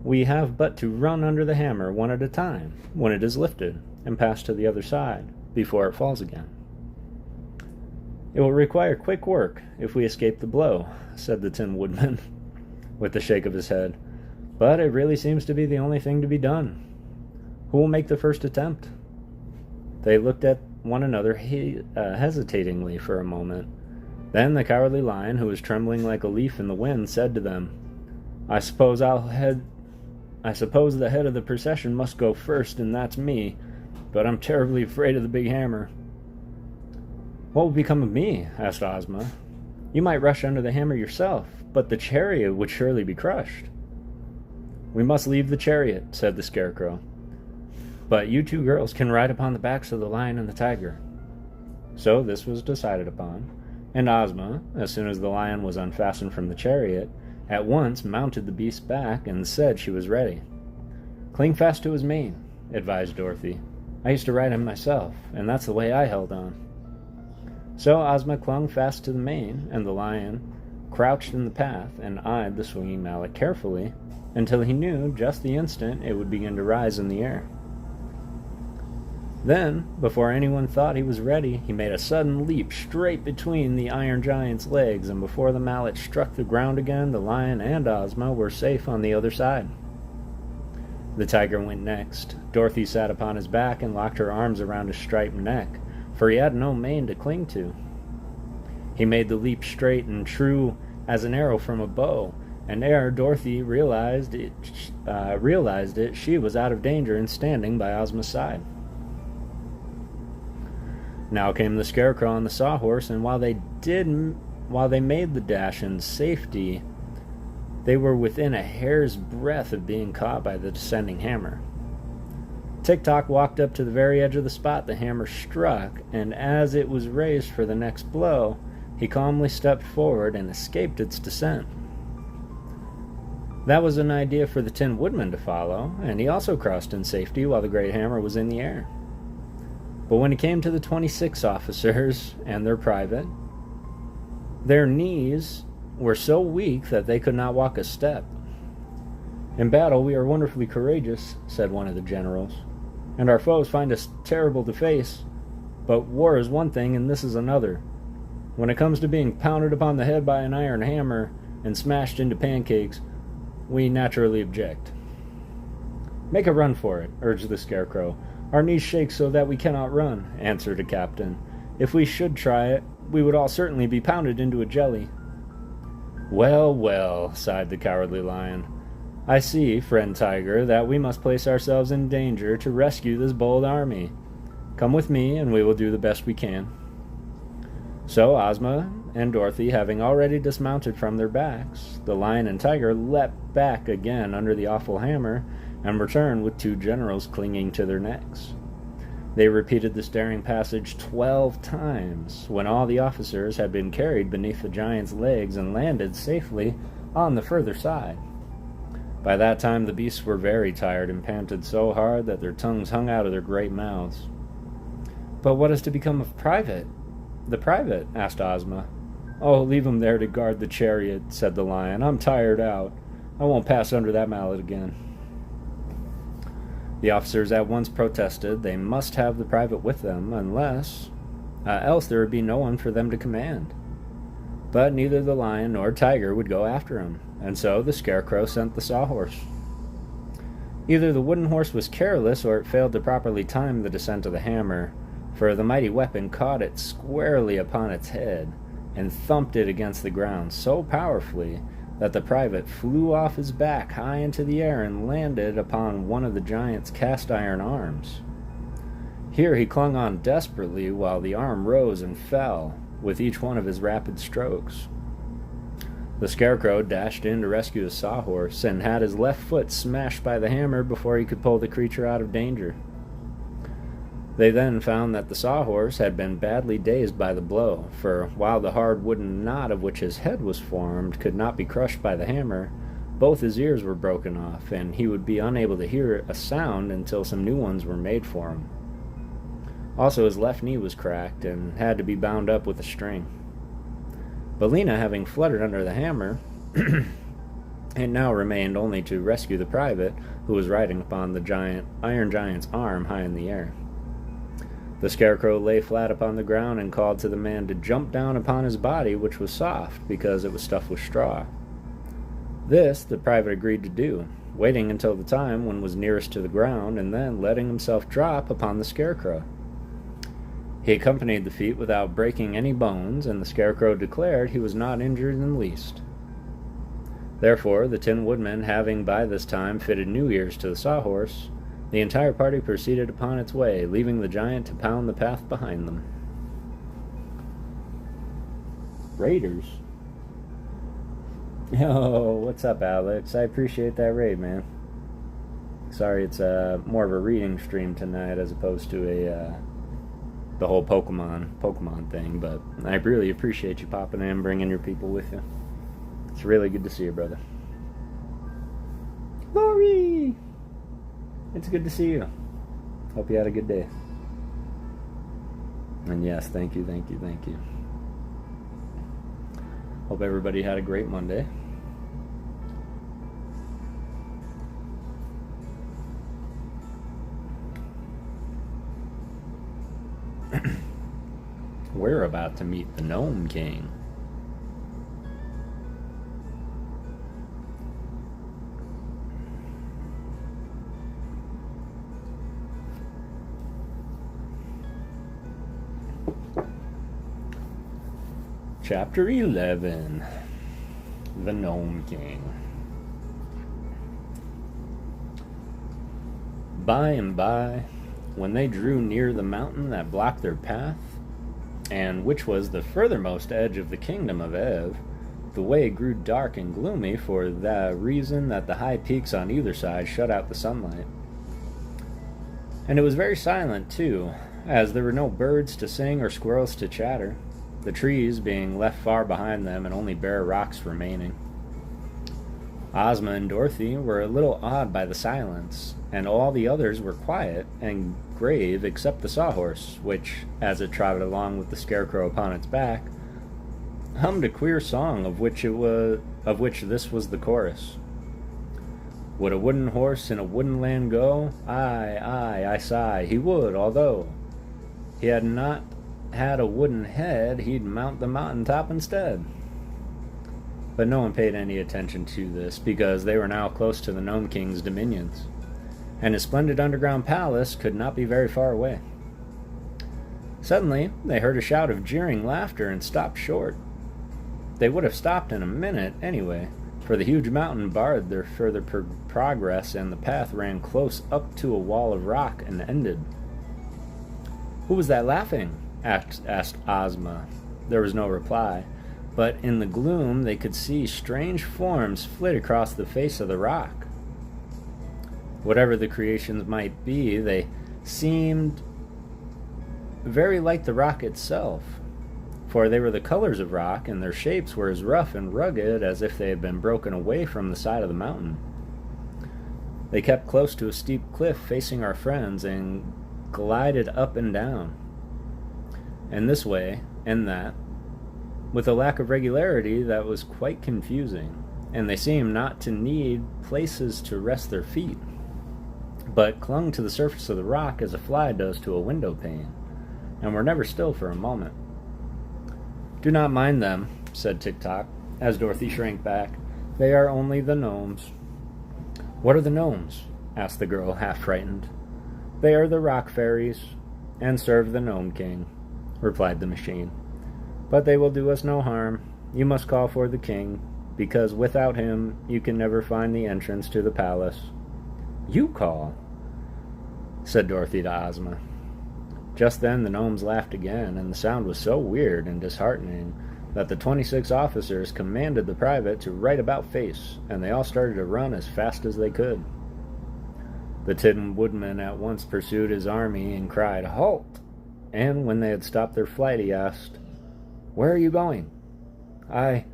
We have but to run under the hammer one at a time, when it is lifted, and pass to the other side, before it falls again." "It will require quick work, if we escape the blow," said the Tin Woodman, with a shake of his head. "But it really seems to be the only thing to be done. Who will make the first attempt?" They looked at one another hesitatingly for a moment. Then the Cowardly Lion, who was trembling like a leaf in the wind, said to them, I suppose the head of the procession must go first, and that's me, but I'm terribly afraid of the big hammer." "What will become of me?" asked Ozma. "You might rush under the hammer yourself, but the chariot would surely be crushed." "We must leave the chariot," said the Scarecrow. "But you two girls can ride upon the backs of the lion and the tiger." So this was decided upon, and Ozma, as soon as the lion was unfastened from the chariot, at once mounted the beast's back and said she was ready. "Cling fast to his mane," advised Dorothy. "I used to ride him myself, and that's the way I held on." So Ozma clung fast to the mane, and the lion crouched in the path and eyed the swinging mallet carefully until he knew just the instant it would begin to rise in the air. Then, before anyone thought he was ready, he made a sudden leap straight between the Iron Giant's legs, and before the mallet struck the ground again, the lion and Ozma were safe on the other side. The tiger went next. Dorothy sat upon his back and locked her arms around his striped neck, for he had no mane to cling to. He made the leap straight and true as an arrow from a bow, and ere Dorothy realized it, she was out of danger and standing by Ozma's side. Now came the Scarecrow on the Sawhorse, and while they made the dash in safety, they were within a hair's breadth of being caught by the descending hammer. Tick-Tock walked up to the very edge of the spot the hammer struck, and as it was raised for the next blow, he calmly stepped forward and escaped its descent. That was an idea for the Tin Woodman to follow, and he also crossed in safety while the great hammer was in the air. But when it came to the 26 officers and their private, their knees were so weak that they could not walk a step. "In battle we are wonderfully courageous," said one of the generals, "and our foes find us terrible to face. But war is one thing and this is another. When it comes to being pounded upon the head by an iron hammer and smashed into pancakes, we naturally object." "Make a run for it," urged the Scarecrow. "Our knees shake so that we cannot run," answered a captain. "If we should try it, we would all certainly be pounded into a jelly." "Well, well," sighed the Cowardly Lion. "I see, friend Tiger, that we must place ourselves in danger to rescue this bold army. Come with me, and we will do the best we can." So Ozma and Dorothy, having already dismounted from their backs, the lion and tiger leapt back again under the awful hammer, and returned with two generals clinging to their necks. They repeated this daring passage 12 times, when all the officers had been carried beneath the giant's legs and landed safely on the further side. By that time the beasts were very tired and panted so hard that their tongues hung out of their great mouths. "But what is to become of the private?" asked Ozma. "Oh, leave him there to guard the chariot," said the lion. "I'm tired out. I won't pass under that mallet again." The officers at once protested they must have the private with them, else there would be no one for them to command. But neither the lion nor tiger would go after him, and so the Scarecrow sent the Sawhorse. Either the wooden horse was careless, or it failed to properly time the descent of the hammer, for the mighty weapon caught it squarely upon its head, and thumped it against the ground so powerfully that the private flew off his back high into the air and landed upon one of the giant's cast-iron arms. Here he clung on desperately while the arm rose and fell with each one of his rapid strokes. The Scarecrow dashed in to rescue the Sawhorse and had his left foot smashed by the hammer before he could pull the creature out of danger. They then found that the Sawhorse had been badly dazed by the blow, for while the hard wooden knot of which his head was formed could not be crushed by the hammer, both his ears were broken off, and he would be unable to hear a sound until some new ones were made for him. Also, his left knee was cracked and had to be bound up with a string. Bellina, having fluttered under the hammer, it now remained only to rescue the private, who was riding upon the Iron Giant's arm high in the air. The Scarecrow lay flat upon the ground and called to the man to jump down upon his body, which was soft, because it was stuffed with straw. This the private agreed to do, waiting until the time when was nearest to the ground, and then letting himself drop upon the Scarecrow. He accompanied the feat without breaking any bones, and the Scarecrow declared he was not injured in the least. Therefore, the Tin Woodman having by this time fitted new ears to the Sawhorse, the entire party proceeded upon its way, leaving the giant to pound the path behind them. Raiders? Yo, what's up, Alex? I appreciate that raid, man. Sorry, it's more of a reading stream tonight as opposed to the whole Pokemon thing, but I really appreciate you popping in, bringing your people with you. It's really good to see you, brother. Lori! It's good to see you. Hope you had a good day. And yes, thank you. Hope everybody had a great Monday. We're about to meet the Gnome King. Chapter 11, The Gnome King. By and by, when they drew near the mountain that blocked their path, and which was the furthermost edge of the kingdom of Ev, the way grew dark and gloomy for the reason that the high peaks on either side shut out the sunlight. And it was very silent, too, as there were no birds to sing or squirrels to chatter, the trees being left far behind them and only bare rocks remaining. Ozma and Dorothy were a little awed by the silence, and all the others were quiet and grave except the Sawhorse, which, as it trotted along with the Scarecrow upon its back, hummed a queer song of which this was the chorus. Would a wooden horse in a wooden land go? Aye, I sigh, he would, although he had not had a wooden head, he'd mount the mountain top instead. But no one paid any attention to this, because they were now close to the Gnome King's dominions, and his splendid underground palace could not be very far away. Suddenly, they heard a shout of jeering laughter and stopped short. They would have stopped in a minute anyway, for the huge mountain barred their further progress, and the path ran close up to a wall of rock and ended. "Who was that laughing?" asked Ozma. There was no reply, but in the gloom they could see strange forms flit across the face of the rock. Whatever the creations might be, they seemed very like the rock itself, for they were the colors of rock, and their shapes were as rough and rugged as if they had been broken away from the side of the mountain. They kept close to a steep cliff facing our friends and glided up and down, and this way and that, with a lack of regularity that was quite confusing, and they seemed not to need places to rest their feet, but clung to the surface of the rock as a fly does to a window pane, and were never still for a moment. "Do not mind them," said Tick-Tock, as Dorothy shrank back. "They are only the gnomes." "What are the gnomes?" asked the girl, half frightened. "They are the rock fairies, and serve the Gnome King," replied the machine. "But they will do us no harm. You must call for the king, because without him you can never find the entrance to the palace." "You call," said Dorothy to Ozma. Just then the gnomes laughed again, and the sound was so weird and disheartening that the 26 officers commanded the private to right about face, and they all started to run as fast as they could. The Tin Woodman at once pursued his army and cried, "Halt!" And when they had stopped their flight, he asked, "Where are you going?" I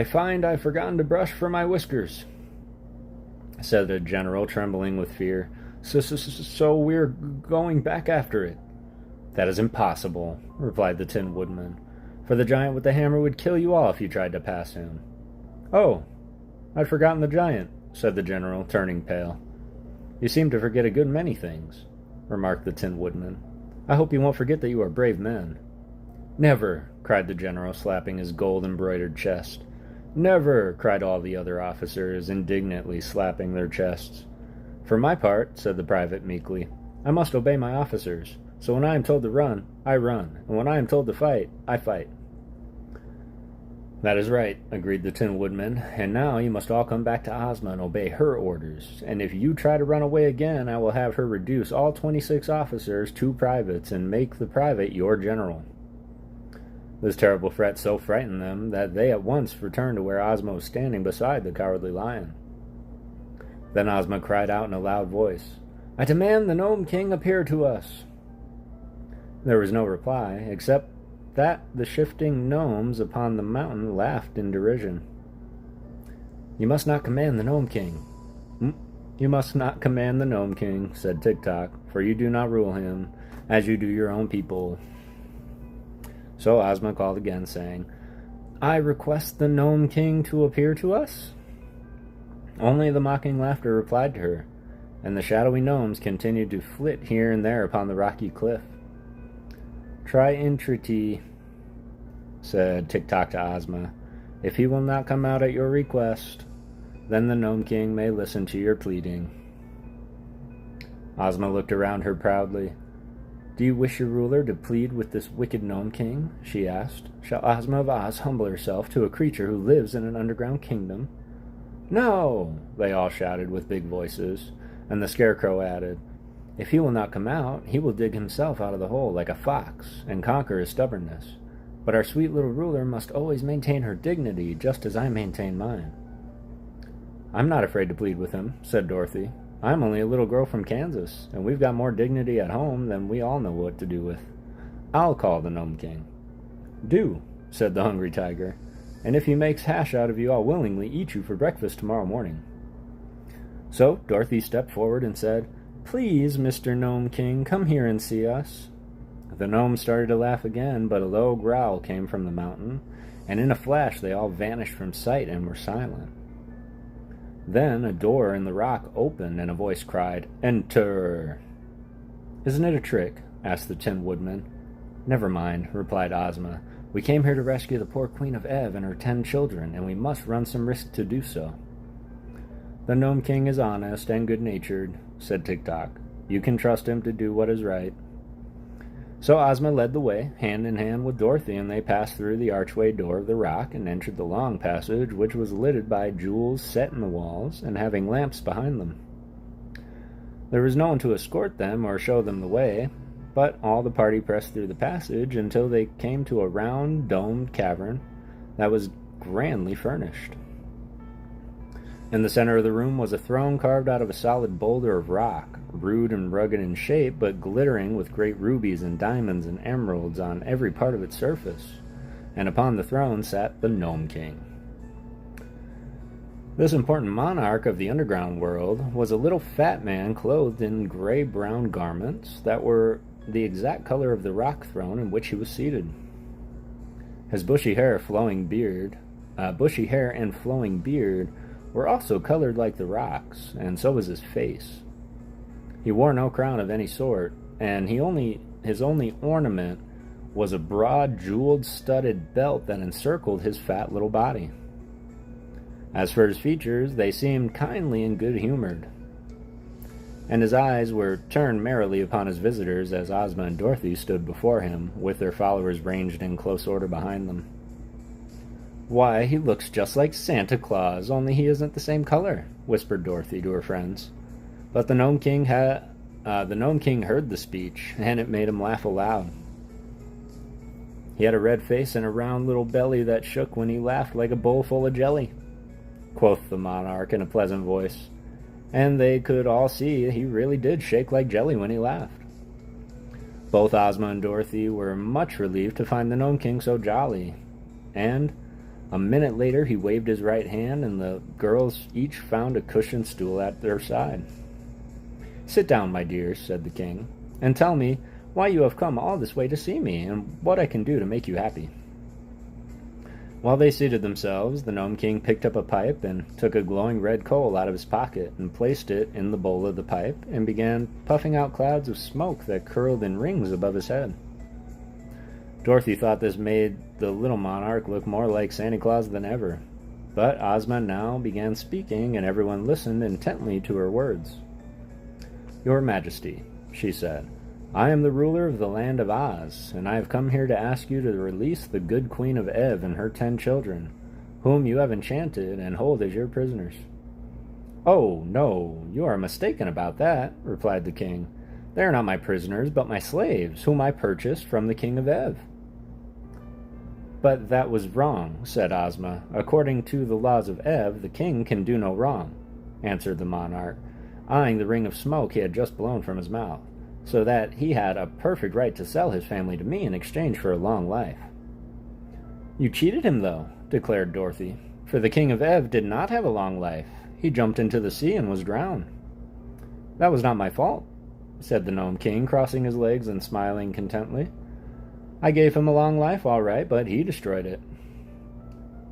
find I've forgotten to brush for my whiskers," said the general, trembling with fear. So we're going back after it." "That is impossible," replied the Tin Woodman, "for the giant with the hammer would kill you all if you tried to pass him." "Oh, I'd forgotten the giant," said the general, turning pale. "You seem to forget a good many things," remarked the Tin Woodman. "I hope you won't forget that you are brave men." "Never!" cried the general, slapping his gold-embroidered chest. "Never!" cried all the other officers, indignantly slapping their chests. "For my part," said the private meekly, "I must obey my officers. So when I am told to run, I run, and when I am told to fight, I fight." "That is right," agreed the Tin Woodman, "and now you must all come back to Ozma and obey her orders, and if you try to run away again, I will have her reduce all 26 officers to privates and make the private your general." This terrible threat so frightened them that they at once returned to where Ozma was standing beside the Cowardly Lion. Then Ozma cried out in a loud voice, "I demand the Gnome King appear to us." There was no reply, except that the shifting gnomes upon the mountain laughed in derision. "You must not command the Gnome King." "You must not command the Gnome King," said Tik-Tok, "for you do not rule him, as you do your own people." So Ozma called again, saying, "I request the Gnome King to appear to us." Only the mocking laughter replied to her, and the shadowy gnomes continued to flit here and there upon the rocky cliff. "Try entreaty," said Tik-Tok to Ozma. "If he will not come out at your request, then the Gnome King may listen to your pleading." Ozma looked around her proudly. "Do you wish your ruler to plead with this wicked Gnome King?" she asked. "Shall Ozma of Oz humble herself to a creature who lives in an underground kingdom?" "No!" they all shouted with big voices, and the Scarecrow added, "If he will not come out, he will dig himself out of the hole like a fox and conquer his stubbornness. But our sweet little ruler must always maintain her dignity, just as I maintain mine." "I'm not afraid to plead with him," said Dorothy. "I'm only a little girl from Kansas, and we've got more dignity at home than we all know what to do with. I'll call the Gnome King." "Do," said the Hungry Tiger, "and if he makes hash out of you, I'll willingly eat you for breakfast tomorrow morning." So Dorothy stepped forward and said, "Please, Mr. Gnome King, come here and see us." The gnomes started to laugh again, but a low growl came from the mountain, and in a flash they all vanished from sight and were silent. Then a door in the rock opened, and a voice cried, "Enter!" "Isn't it a trick?" asked the Tin Woodman. "Never mind," replied Ozma. "We came here to rescue the poor Queen of Ev and her 10 children, and we must run some risk to do so." "The Gnome King is honest and good-natured," said Tik-Tok. "You can trust him to do what is right." So Ozma led the way, hand in hand with Dorothy, and they passed through the archway door of the rock and entered the long passage, which was lighted by jewels set in the walls and having lamps behind them. There was no one to escort them or show them the way, but all the party pressed through the passage until they came to a round, domed cavern that was grandly furnished. In the center of the room was a throne carved out of a solid boulder of rock, rude and rugged in shape, but glittering with great rubies and diamonds and emeralds on every part of its surface. And upon the throne sat the Gnome King. This important monarch of the underground world was a little fat man clothed in gray-brown garments that were the exact color of the rock throne in which he was seated. His bushy hair and flowing beard were also colored like the rocks, and so was his face. He wore no crown of any sort, and his only ornament was a broad, jeweled-studded belt that encircled his fat little body. As for his features, they seemed kindly and good-humored, and his eyes were turned merrily upon his visitors as Ozma and Dorothy stood before him, with their followers ranged in close order behind them. "Why, he looks just like Santa Claus, only he isn't the same color," whispered Dorothy to her friends. But the Gnome King heard the speech, and it made him laugh aloud. He had a red face and a round little belly that shook when he laughed like a bowl full of jelly, quoth the monarch in a pleasant voice, and they could all see he really did shake like jelly when he laughed. Both Ozma and Dorothy were much relieved to find the Gnome King so jolly, and a minute later he waved his right hand, and the girls each found a cushioned stool at their side. "Sit down, my dears," said the king, "and tell me why you have come all this way to see me, and what I can do to make you happy." While they seated themselves, the Gnome King picked up a pipe and took a glowing red coal out of his pocket and placed it in the bowl of the pipe and began puffing out clouds of smoke that curled in rings above his head. Dorothy thought this made the little monarch look more like Santa Claus than ever, but Ozma now began speaking, and everyone listened intently to her words. "Your Majesty," she said, "I am the ruler of the land of Oz, and I have come here to ask you to release the good Queen of Ev and her 10 children, whom you have enchanted and hold as your prisoners." "Oh, no, you are mistaken about that," replied the king. "They are not my prisoners, but my slaves, whom I purchased from the King of Ev." "But that was wrong," said Ozma. "According to the laws of Ev, the king can do no wrong," answered the monarch, eyeing the ring of smoke he had just blown from his mouth, "so that he had a perfect right to sell his family to me in exchange for a long life." "You cheated him, though," declared Dorothy, "for the King of Ev did not have a long life. He jumped into the sea and was drowned." "That was not my fault," said the Gnome King, crossing his legs and smiling contentedly. "I gave him a long life, all right, but he destroyed it."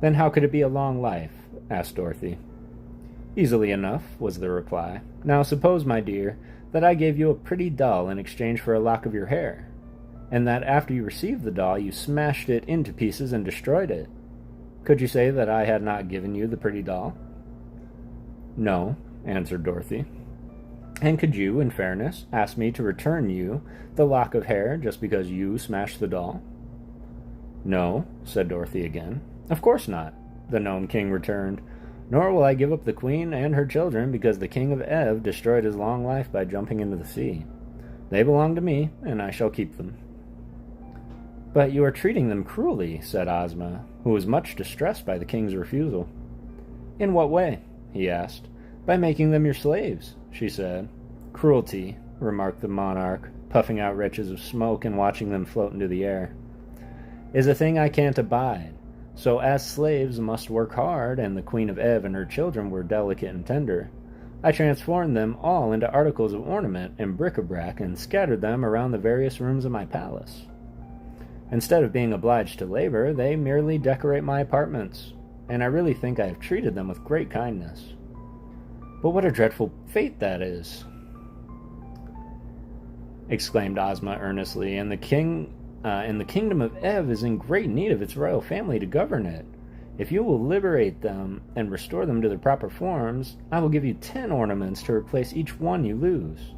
"Then how could it be a long life?" asked Dorothy. "Easily enough," was the reply. "Now suppose, my dear, that I gave you a pretty doll in exchange for a lock of your hair, and that after you received the doll you smashed it into pieces and destroyed it. Could you say that I had not given you the pretty doll?" "No," answered Dorothy. "And could you, in fairness, ask me to return you the lock of hair just because you smashed the doll?" "No," said Dorothy again. "Of course not," the Gnome King returned. "Nor will I give up the Queen and her children because the King of Ev destroyed his long life by jumping into the sea. They belong to me, and I shall keep them." "But you are treating them cruelly," said Ozma, who was much distressed by the king's refusal. "In what way?" he asked. "By making them your slaves," she said. "Cruelty," remarked the monarch, puffing out wretches of smoke and watching them float into the air, "is a thing I can't abide. So as slaves must work hard, and the Queen of Ev and her children were delicate and tender, I transformed them all into articles of ornament and bric-a-brac and scattered them around the various rooms of my palace. Instead of being obliged to labor, they merely decorate my apartments, and I really think I have treated them with great kindness. But what a dreadful fate that is!" exclaimed Ozma earnestly, and the kingdom of Ev is in great need of its royal family to govern it. If you will liberate them and restore them to their proper forms, I will give you 10 ornaments to replace each one you lose.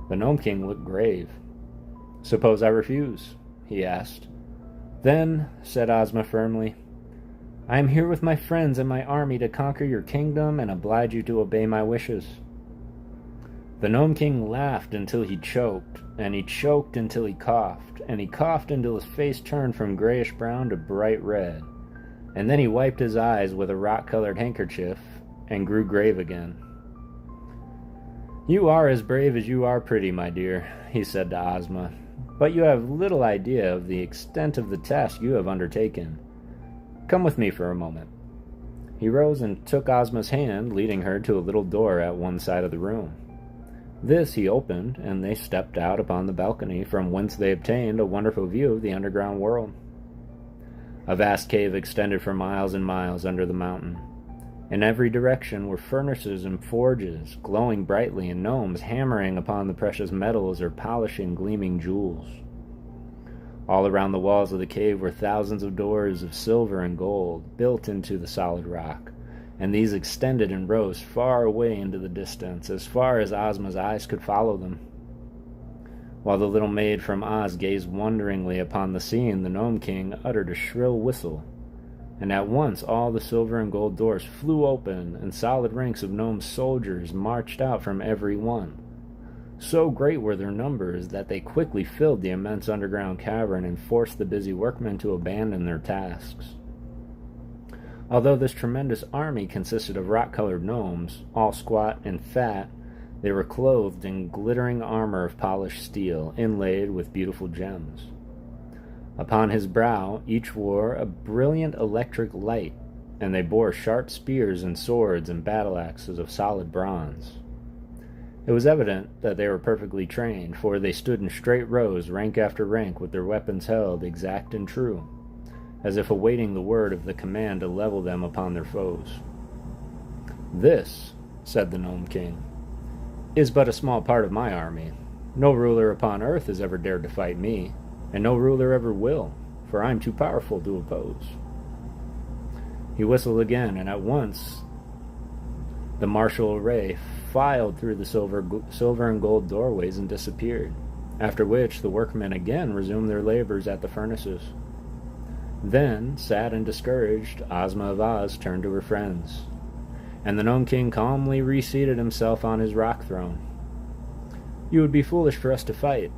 The Gnome King looked grave. "Suppose I refuse?" he asked. "Then," said Ozma firmly, "I am here with my friends and my army to conquer your kingdom and oblige you to obey my wishes." The Gnome King laughed until he choked, and he choked until he coughed, and he coughed until his face turned from grayish-brown to bright red, and then he wiped his eyes with a rock-colored handkerchief and grew grave again. "You are as brave as you are pretty, my dear," he said to Ozma, "but you have little idea of the extent of the task you have undertaken. Come with me for a moment." He rose and took Ozma's hand, leading her to a little door at one side of the room. This he opened, and they stepped out upon the balcony, from whence they obtained a wonderful view of the underground world. A vast cave extended for miles and miles under the mountain. In every direction were furnaces and forges, glowing brightly, and gnomes hammering upon the precious metals or polishing gleaming jewels. All around the walls of the cave were thousands of doors of silver and gold, built into the solid rock, and these extended in rows far away into the distance, as far as Ozma's eyes could follow them. While the little maid from Oz gazed wonderingly upon the scene, the Gnome King uttered a shrill whistle, and at once all the silver and gold doors flew open, and solid ranks of gnome soldiers marched out from every one. So great were their numbers that they quickly filled the immense underground cavern and forced the busy workmen to abandon their tasks. Although this tremendous army consisted of rock-colored gnomes, all squat and fat, they were clothed in glittering armor of polished steel, inlaid with beautiful gems. Upon his brow each wore a brilliant electric light, and they bore sharp spears and swords and battle-axes of solid bronze. It was evident that they were perfectly trained, for they stood in straight rows, rank after rank, with their weapons held exact and true, as if awaiting the word of the command to level them upon their foes. "This," said the Gnome King, "is but a small part of my army. No ruler upon earth has ever dared to fight me, and no ruler ever will, for I am too powerful to oppose." He whistled again, and at once the martial array filed through the silver and gold doorways and disappeared, after which the workmen again resumed their labors at the furnaces. Then, sad and discouraged, Ozma of Oz turned to her friends, and the Gnome King calmly reseated himself on his rock throne. "It would be foolish for us to fight,"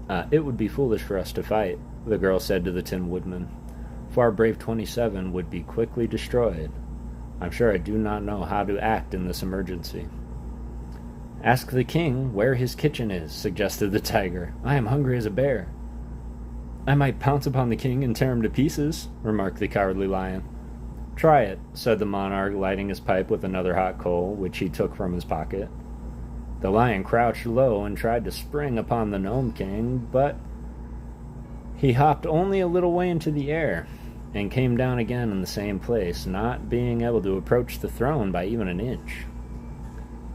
the girl said to the Tin Woodman, "for our brave 27 would be quickly destroyed. I'm sure I do not know how to act in this emergency." "Ask the king where his kitchen is," suggested the tiger. "I am hungry as a bear." "I might pounce upon the king and tear him to pieces," remarked the cowardly lion. "Try it," said the monarch, lighting his pipe with another hot coal, which he took from his pocket. The lion crouched low and tried to spring upon the Gnome King, but he hopped only a little way into the air, and came down again in the same place, not being able to approach the throne by even an inch.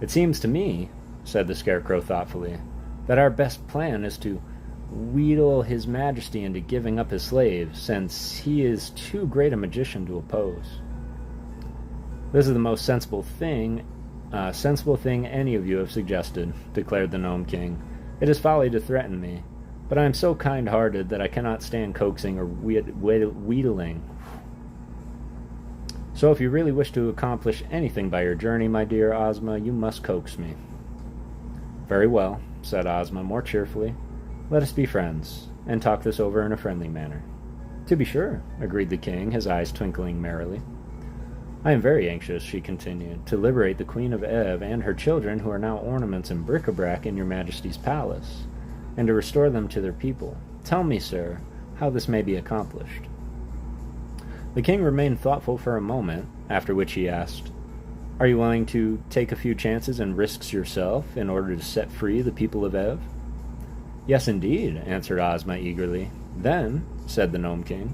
"It seems to me," said the Scarecrow thoughtfully, "that our best plan is to wheedle His Majesty into giving up his slaves, since he is too great a magician to oppose." "This is the most sensible thing any of you have suggested," declared the Gnome King. "It is folly to threaten me, but I am so kind-hearted that I cannot stand coaxing or wheedling. So if you really wish to accomplish anything by your journey, my dear Ozma, you must coax me." "Very well," said Ozma more cheerfully. "Let us be friends, and talk this over in a friendly manner." "To be sure," agreed the king, his eyes twinkling merrily. "I am very anxious," she continued, "to liberate the Queen of Ev and her children, who are now ornaments and bric-a-brac in your Majesty's palace, and to restore them to their people. Tell me, sir, how this may be accomplished." The king remained thoughtful for a moment, after which he asked, "Are you willing to take a few chances and risks yourself in order to set free the people of Ev?" "Yes, indeed," answered Ozma eagerly. "Then," said the Gnome King,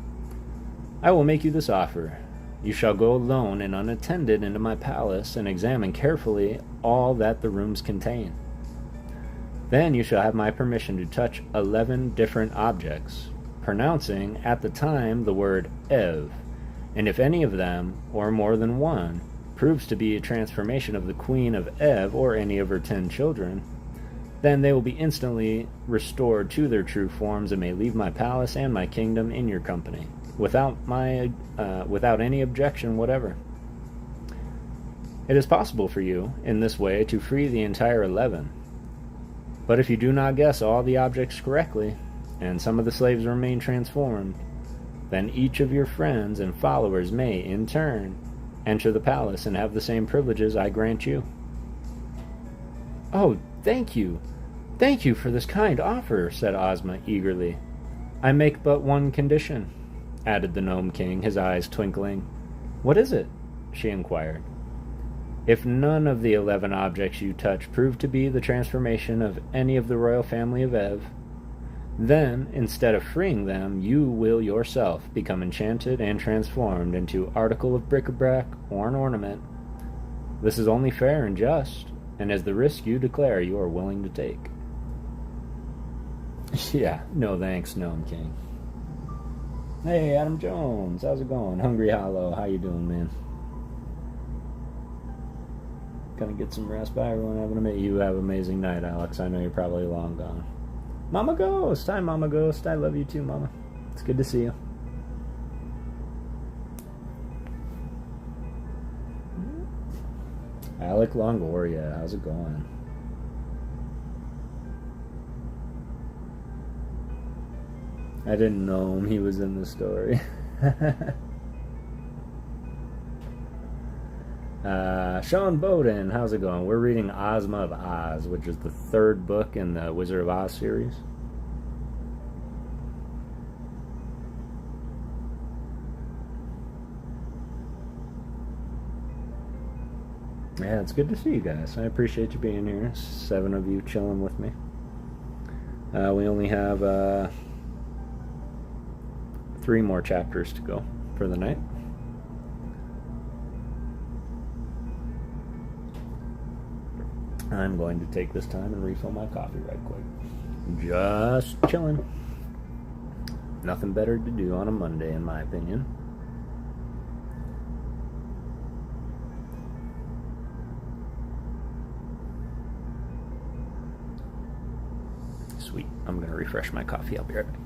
"I will make you this offer. You shall go alone and unattended into my palace and examine carefully all that the rooms contain. Then you shall have my permission to touch 11 different objects, pronouncing at the time the word Ev, and if any of them, or more than one, proves to be a transformation of the Queen of Ev or any of her 10 children, then they will be instantly restored to their true forms and may leave my palace and my kingdom in your company, without any objection whatever. It is possible for you, in this way, to free the entire 11. But if you do not guess all the objects correctly, and some of the slaves remain transformed, then each of your friends and followers may, in turn, enter the palace and have the same privileges I grant you." "Oh, thank you! Thank you for this kind offer," said Ozma eagerly. "I make but one condition," added the Gnome King, his eyes twinkling. "What is it?" she inquired. "If none of the 11 objects you touch prove to be the transformation of any of the royal family of Ev, then, instead of freeing them, you will yourself become enchanted and transformed into article of bric-a-brac or an ornament. This is only fair and just, and is the risk you declare you are willing to take." "Yeah, no thanks, Gnome King." "Hey, Adam Jones, how's it going? Hungry Hollow, how you doing, man? Gonna get some rest. Bye, everyone. Having a minute. You have an amazing night, Alex. I know you're probably long gone. Mama Ghost! Hi, Mama Ghost. I love you too, Mama. It's good to see you. Alec Longoria, how's it going? I didn't know he was in the story. Sean Bowden, how's it going? We're reading Ozma of Oz, which is the third book in the Wizard of Oz series. Yeah, it's good to see you guys. I appreciate you being here. 7 of you chilling with me. We only have 3 more chapters to go for the night. I'm going to take this time and refill my coffee right quick. Just chilling. Nothing better to do on a Monday, in my opinion. Sweet. I'm going to refresh my coffee. I'll be right back.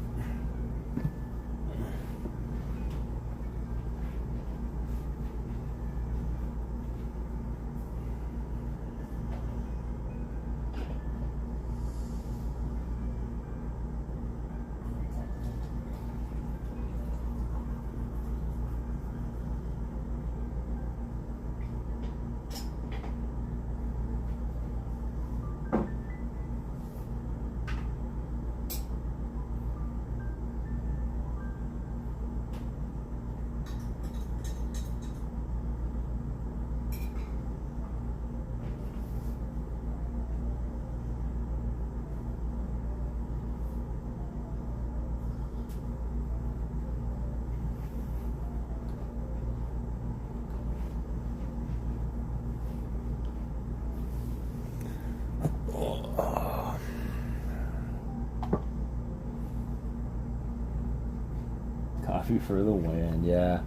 Coffee for the win, yeah.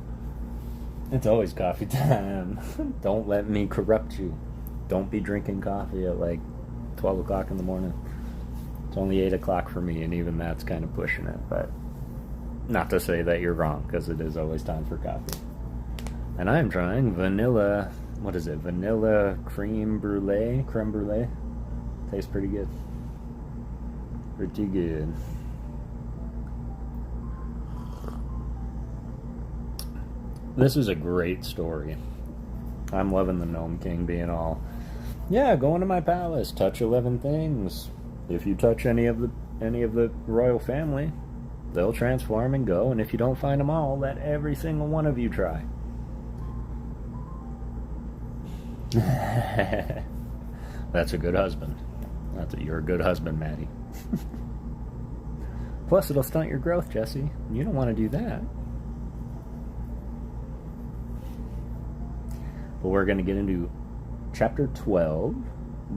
It's always coffee time. Don't let me corrupt you. Don't be drinking coffee at like 12 o'clock in the morning. It's only 8 o'clock for me, and even that's kind of pushing it. But not to say that you're wrong, because it is always time for coffee. And I'm trying vanilla, what is it? Vanilla creme brulee? Creme brulee? Tastes pretty good. Pretty good. This is a great story. I'm loving the Gnome King being all, yeah, go into my palace, touch 11 things. If you touch any of the royal family, they'll transform and go, and if you don't find them all, let every single one of you try. That's a good husband. You're a good husband, Maddie. Plus, it'll stunt your growth, Jesse. You don't want to do that. But we're going to get into Chapter 12,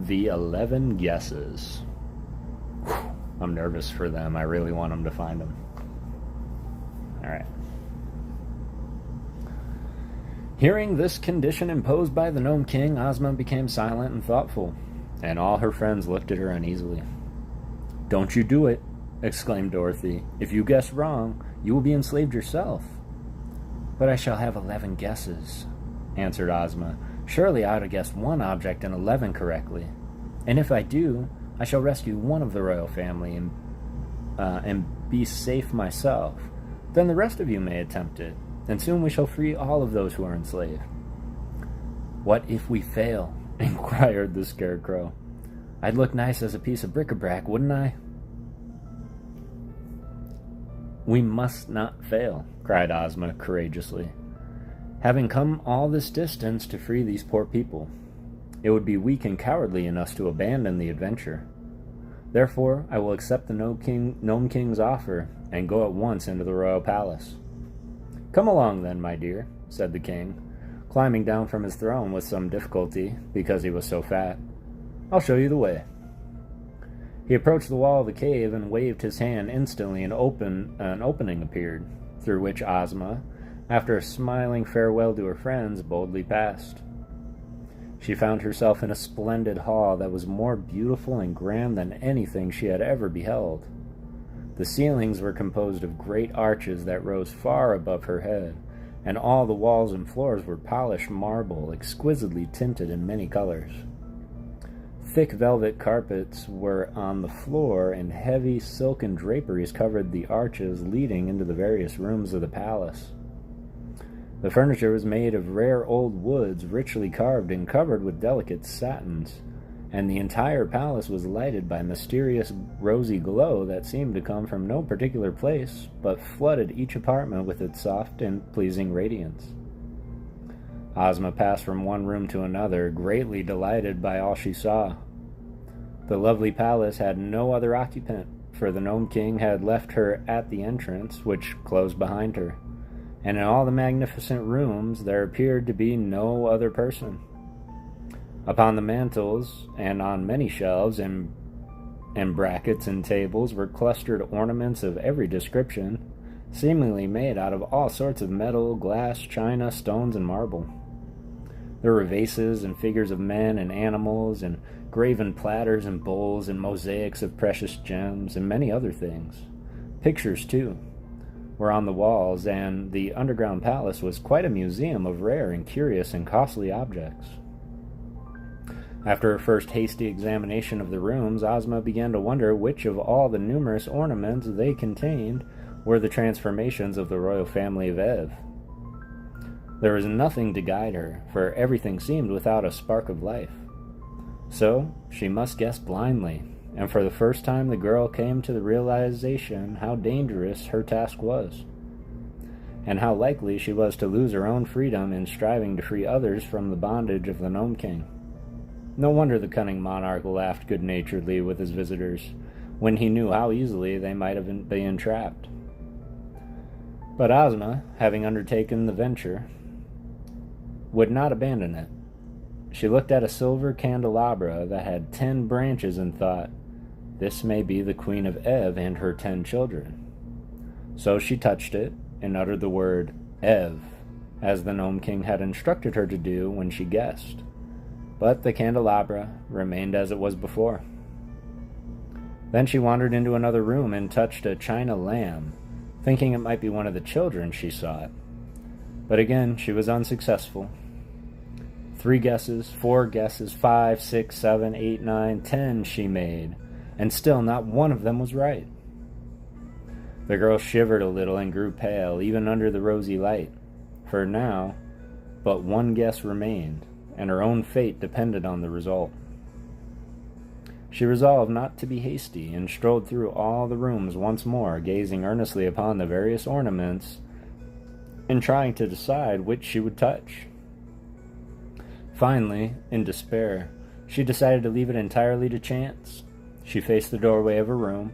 The 11 Guesses. Whew, I'm nervous for them. I really want them to find them. All right. Hearing this condition imposed by the Gnome King, Ozma became silent and thoughtful, and all her friends looked at her uneasily. "Don't you do it," exclaimed Dorothy. "If you guess wrong, you will be enslaved yourself." "But I shall have 11 guesses," answered Ozma. "Surely I ought to guess one object and 11 correctly. And if I do, I shall rescue one of the royal family and be safe myself. Then the rest of you may attempt it, and soon we shall free all of those who are enslaved." "What if we fail?" inquired the Scarecrow. "I'd look nice as a piece of bric-a-brac, wouldn't I?" "We must not fail," cried Ozma courageously. "Having come all this distance to free these poor people, it would be weak and cowardly in us to abandon the adventure. Therefore, I will accept the Gnome King's offer and go at once into the royal palace." "Come along then, my dear," said the king, climbing down from his throne with some difficulty because he was so fat. "I'll show you the way." He approached the wall of the cave and waved his hand. Instantly an opening appeared, through which Ozma, after a smiling farewell to her friends, boldly passed. She found herself in a splendid hall that was more beautiful and grand than anything she had ever beheld. The ceilings were composed of great arches that rose far above her head, and all the walls and floors were polished marble, exquisitely tinted in many colors. Thick velvet carpets were on the floor, and heavy silken draperies covered the arches leading into the various rooms of the palace. The furniture was made of rare old woods, richly carved and covered with delicate satins, and the entire palace was lighted by mysterious rosy glow that seemed to come from no particular place, but flooded each apartment with its soft and pleasing radiance. Ozma passed from one room to another, greatly delighted by all she saw. The lovely palace had no other occupant, for the Gnome King had left her at the entrance, which closed behind her, and in all the magnificent rooms there appeared to be no other person. Upon the mantels and on many shelves and brackets and tables were clustered ornaments of every description, seemingly made out of all sorts of metal, glass, china, stones, and marble. There were vases and figures of men and animals, and graven platters and bowls, and mosaics of precious gems, and many other things. Pictures, too, were on the walls, and the underground palace was quite a museum of rare and curious and costly objects. After a first hasty examination of the rooms, Ozma began to wonder which of all the numerous ornaments they contained were the transformations of the royal family of Ev. There was nothing to guide her, for everything seemed without a spark of life. So she must guess blindly, and for the first time the girl came to the realization how dangerous her task was, and how likely she was to lose her own freedom in striving to free others from the bondage of the Gnome King. No wonder the cunning monarch laughed good-naturedly with his visitors, when he knew how easily they might have been entrapped. But Ozma, having undertaken the venture, would not abandon it. She looked at a silver candelabra that had 10 branches and thought, "This may be the Queen of Ev and her 10 children." So she touched it and uttered the word Ev, as the Gnome King had instructed her to do when she guessed. But the candelabra remained as it was before. Then she wandered into another room and touched a china lamb, thinking it might be one of the children she sought. But again she was unsuccessful. 3 guesses, 4 guesses, 5, 6, 7, 8, 9, 10 she made, and still not one of them was right. The girl shivered a little and grew pale, even under the rosy light, for now but one guess remained, and her own fate depended on the result. She resolved not to be hasty, and strolled through all the rooms once more, gazing earnestly upon the various ornaments, and trying to decide which she would touch. Finally, in despair, she decided to leave it entirely to chance. She faced the doorway of her room,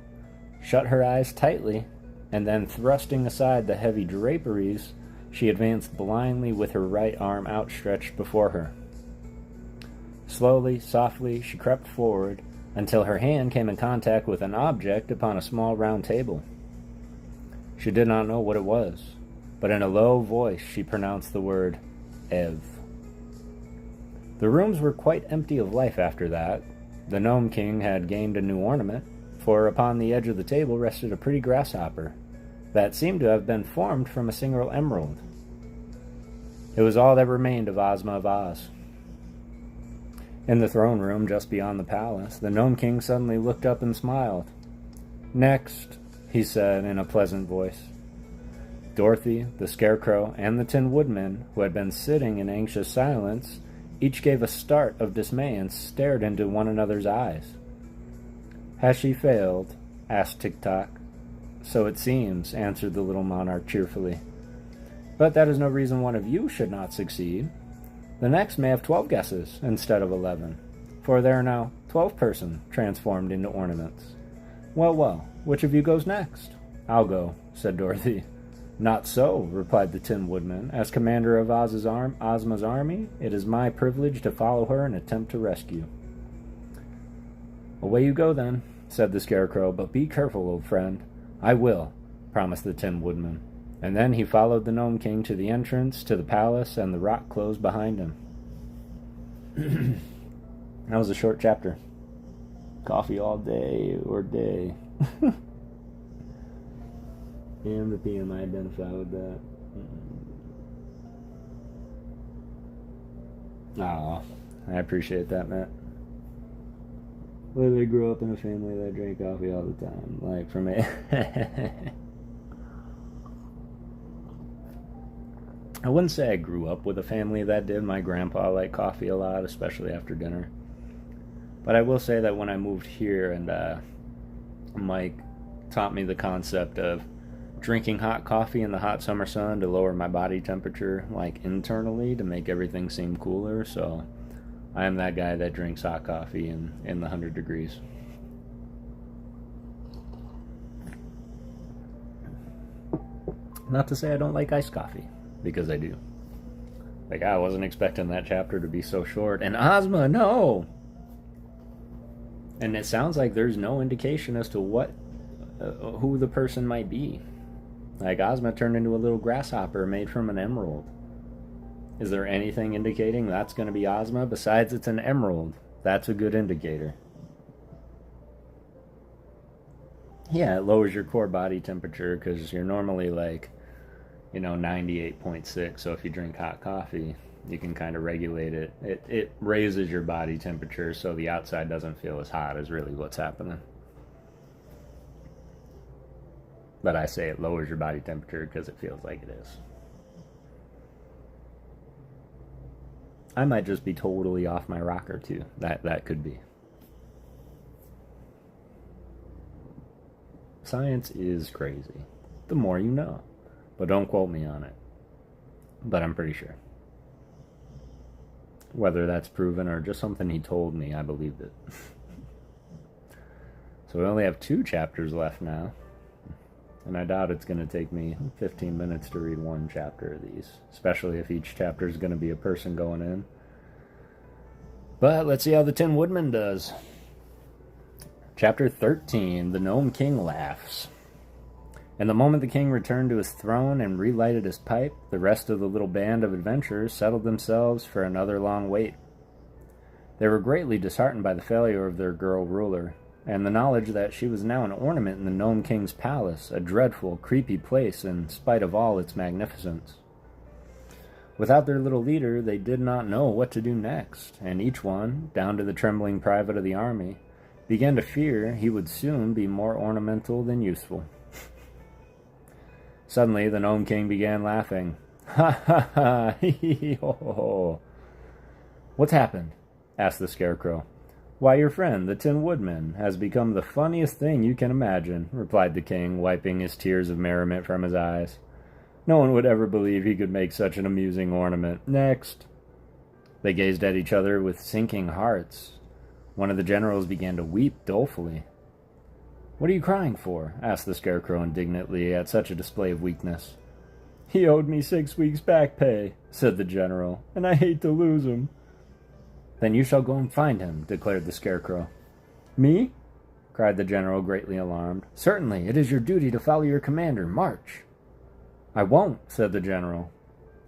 shut her eyes tightly, and then, thrusting aside the heavy draperies, she advanced blindly with her right arm outstretched before her. Slowly, softly, she crept forward until her hand came in contact with an object upon a small round table. She did not know what it was, but in a low voice she pronounced the word Ev. The rooms were quite empty of life after that. The Gnome King had gained a new ornament, for upon the edge of the table rested a pretty grasshopper that seemed to have been formed from a single emerald. It was all that remained of Ozma of Oz. In the throne room just beyond the palace, the Gnome King suddenly looked up and smiled. "Next," he said in a pleasant voice. Dorothy, the Scarecrow, and the Tin Woodman, who had been sitting in anxious silence, each gave a start of dismay and stared into one another's eyes. "Has she failed?" asked Tik-Tok. "So it seems," answered the little monarch cheerfully. "But that is no reason one of you should not succeed. The next may have 12 guesses instead of 11, for there are now 12 persons transformed into ornaments." Well, well, which of you goes next?" "I'll go," said Dorothy. "Not so," replied the Tin Woodman. "As commander of Ozma's army, it is my privilege to follow her and attempt to rescue." "Away you go, then," said the Scarecrow, "but be careful, old friend." "I will," promised the Tin Woodman. And then he followed the Gnome King to the entrance to the palace, and the rock closed behind him. That was a short chapter. Coffee all day or day. AM to PM, I identify with that. I appreciate that, Matt. Well, I grew up in a family that drank coffee all the time. Like, for me. I wouldn't say I grew up with a family that did. My grandpa liked coffee a lot, especially after dinner. But I will say that when I moved here and Mike taught me the concept of drinking hot coffee in the hot summer sun to lower my body temperature, like internally, to make everything seem cooler. So I am that guy that drinks hot coffee in the 100 degrees. Not to say I don't like iced coffee, because I do. Like, I wasn't expecting that chapter to be so short. And Ozma, no! And it sounds like there's no indication as to what, who the person might be. Like, Ozma turned into a little grasshopper made from an emerald. Is there anything indicating that's going to be Ozma? Besides, it's an emerald. That's a good indicator. Yeah, it lowers your core body temperature because you're normally like, 98.6. So if you drink hot coffee, you can kind of regulate it. It raises your body temperature so the outside doesn't feel as hot is really what's happening. But I say it lowers your body temperature because it feels like it is. I might just be totally off my rocker too. That could be. Science is crazy. The more you know. But don't quote me on it. But I'm pretty sure. Whether that's proven or just something he told me, I believed it. So we only have 2 chapters left now. And I doubt it's going to take me 15 minutes to read 1 chapter of these. Especially if each chapter is going to be a person going in. But let's see how the Tin Woodman does. Chapter 13, The Gnome King Laughs. And the moment the king returned to his throne and relighted his pipe, the rest of the little band of adventurers settled themselves for another long wait. They were greatly disheartened by the failure of their girl ruler, and the knowledge that she was now an ornament in the Gnome King's palace, a dreadful, creepy place in spite of all its magnificence. Without their little leader, they did not know what to do next, and each one, down to the trembling private of the army, began to fear he would soon be more ornamental than useful. Suddenly, the Gnome King began laughing. Ha ha ha, hee hee hee ho ho ho. What's happened? Asked the Scarecrow. Why, your friend, the Tin Woodman, has become the funniest thing you can imagine, replied the king, wiping his tears of merriment from his eyes. No one would ever believe he could make such an amusing ornament. Next. They gazed at each other with sinking hearts. One of the generals began to weep dolefully. What are you crying for? Asked the Scarecrow indignantly at such a display of weakness. He owed me 6 weeks' back pay, said the general, and I hate to lose him. Then you shall go and find him, declared the Scarecrow. Me? Cried the general, greatly alarmed. Certainly, it is your duty to follow your commander. March. I won't, said the general.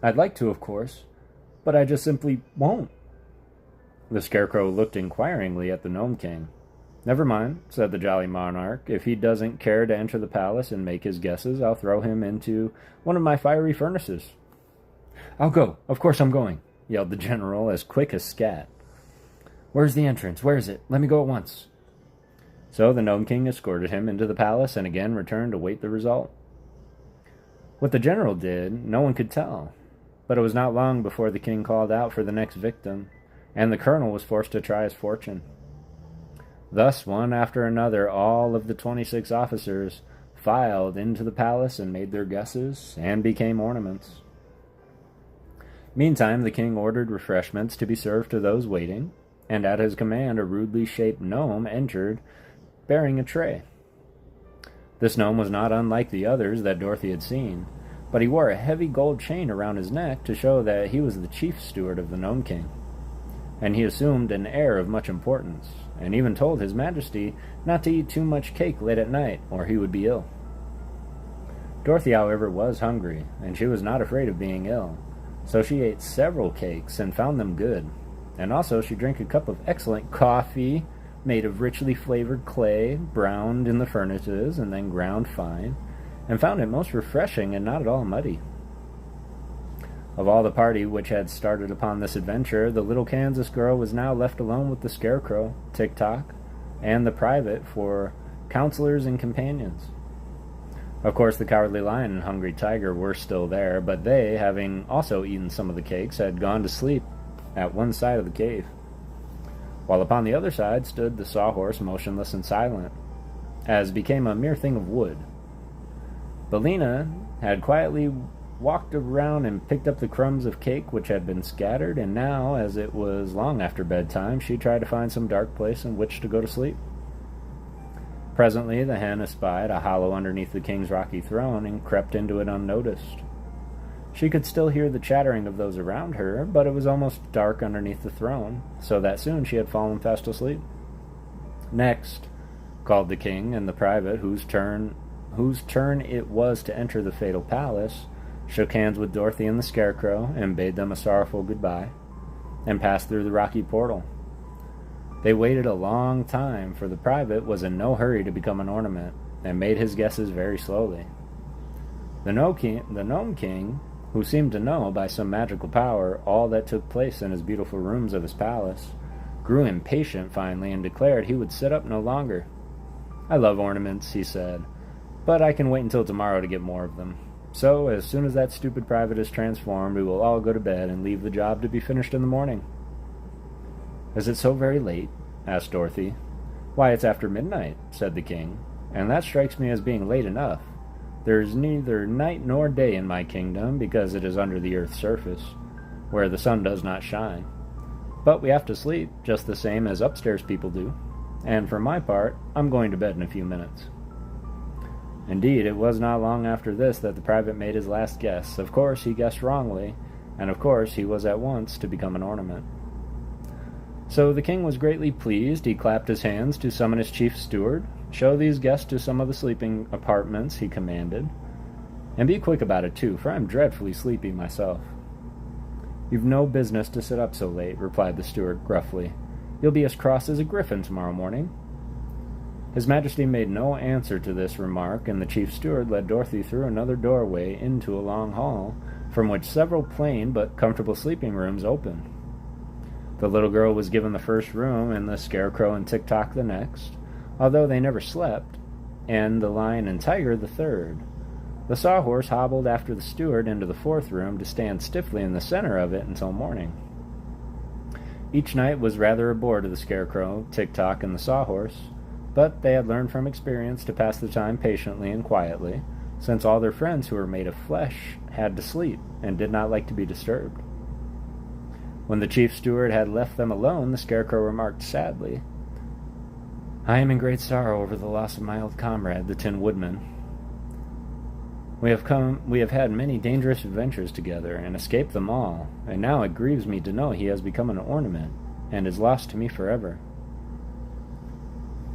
I'd like to, of course, but I just simply won't. The Scarecrow looked inquiringly at the Gnome King. Never mind, said the jolly monarch. If he doesn't care to enter the palace and make his guesses, I'll throw him into one of my fiery furnaces. I'll go. Of course I'm going, yelled the general, as quick as scat. Where's the entrance? Where is it? Let me go at once. So the Gnome King escorted him into the palace and again returned to wait the result. What the general did, no one could tell, but it was not long before the king called out for the next victim, and the colonel was forced to try his fortune. Thus, one after another, all of the 26 officers filed into the palace and made their guesses, and became ornaments. Meantime, the king ordered refreshments to be served to those waiting, and at his command a rudely shaped gnome entered, bearing a tray. This gnome was not unlike the others that Dorothy had seen, but he wore a heavy gold chain around his neck to show that he was the chief steward of the Gnome King. And he assumed an air of much importance, and even told his majesty not to eat too much cake late at night, or he would be ill. Dorothy, however, was hungry, and she was not afraid of being ill, so she ate several cakes and found them good, and also she drank a cup of excellent coffee made of richly flavored clay, browned in the furnaces and then ground fine, and found it most refreshing and not at all muddy. Of all the party which had started upon this adventure, the little Kansas girl was now left alone with the Scarecrow, Tick-Tock, and the private for counselors and companions. Of course, the Cowardly Lion and Hungry Tiger were still there, but they, having also eaten some of the cakes, had gone to sleep at one side of the cave, while upon the other side stood the Sawhorse, motionless and silent, as became a mere thing of wood. Billina had quietly walked around and picked up the crumbs of cake which had been scattered, and now, as it was long after bedtime, she tried to find some dark place in which to go to sleep. Presently the hen espied a hollow underneath the king's rocky throne and crept into it unnoticed. She could still hear the chattering of those around her, but it was almost dark underneath the throne, so that soon she had fallen fast asleep. "Next," called the king, and the private, whose turn it was to enter the fatal palace, shook hands with Dorothy and the Scarecrow, and bade them a sorrowful goodbye, and passed through the rocky portal. They waited a long time, for the private was in no hurry to become an ornament, and made his guesses very slowly. The Gnome King, who seemed to know by some magical power all that took place in his beautiful rooms of his palace, grew impatient finally and declared he would sit up no longer. "I love ornaments," he said, "but I can wait until tomorrow to get more of them. So, as soon as that stupid private is transformed, we will all go to bed and leave the job to be finished in the morning." "Is it so very late?" asked Dorothy. "Why, it's after midnight," said the king, "and that strikes me as being late enough. There is neither night nor day in my kingdom, because it is under the earth's surface, where the sun does not shine. But we have to sleep, just the same as upstairs people do, and for my part, I'm going to bed in a few minutes." Indeed, it was not long after this that the private made his last guess. Of course, he guessed wrongly, and of course he was at once to become an ornament. So the king was greatly pleased. He clapped his hands to summon his chief steward. "Show these guests to some of the sleeping apartments," he commanded. "And be quick about it, too, for I'm dreadfully sleepy myself." "You've no business to sit up so late," replied the steward gruffly. "You'll be as cross as a griffin tomorrow morning." His Majesty made no answer to this remark, and the chief steward led Dorothy through another doorway into a long hall, from which several plain but comfortable sleeping rooms opened. The little girl was given the first room, and the Scarecrow and Tick-Tock the next, although they never slept, and the Lion and Tiger the third. The Sawhorse hobbled after the steward into the fourth room to stand stiffly in the center of it until morning. Each night was rather a bore to the Scarecrow, Tick-Tock, and the Sawhorse, but they had learned from experience to pass the time patiently and quietly, since all their friends who were made of flesh had to sleep and did not like to be disturbed. When the chief steward had left them alone, the Scarecrow remarked sadly, "I am in great sorrow over the loss of my old comrade, the Tin Woodman. We have had many dangerous adventures together, and escaped them all, and now it grieves me to know he has become an ornament, and is lost to me forever."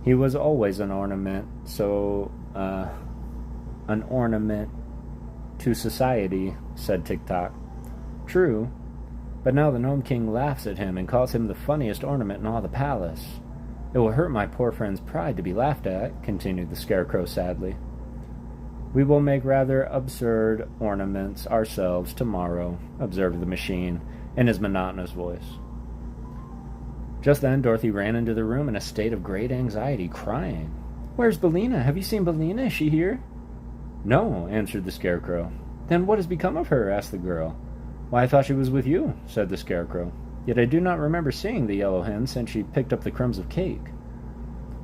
"He was always an ornament, an ornament to society," said Tick-Tock. "True, but now the Gnome King laughs at him and calls him the funniest ornament in all the palace. It will hurt my poor friend's pride to be laughed at," continued the Scarecrow sadly. "We will make rather absurd ornaments ourselves tomorrow," observed the machine in his monotonous voice. Just then Dorothy ran into the room in a state of great anxiety, crying, "Where's Billina? Have you seen Billina? Is she here?" "No," answered the Scarecrow. "Then what has become of her?" asked the girl. "Why, I thought she was with you," said the Scarecrow. "Yet I do not remember seeing the yellow hen since she picked up the crumbs of cake."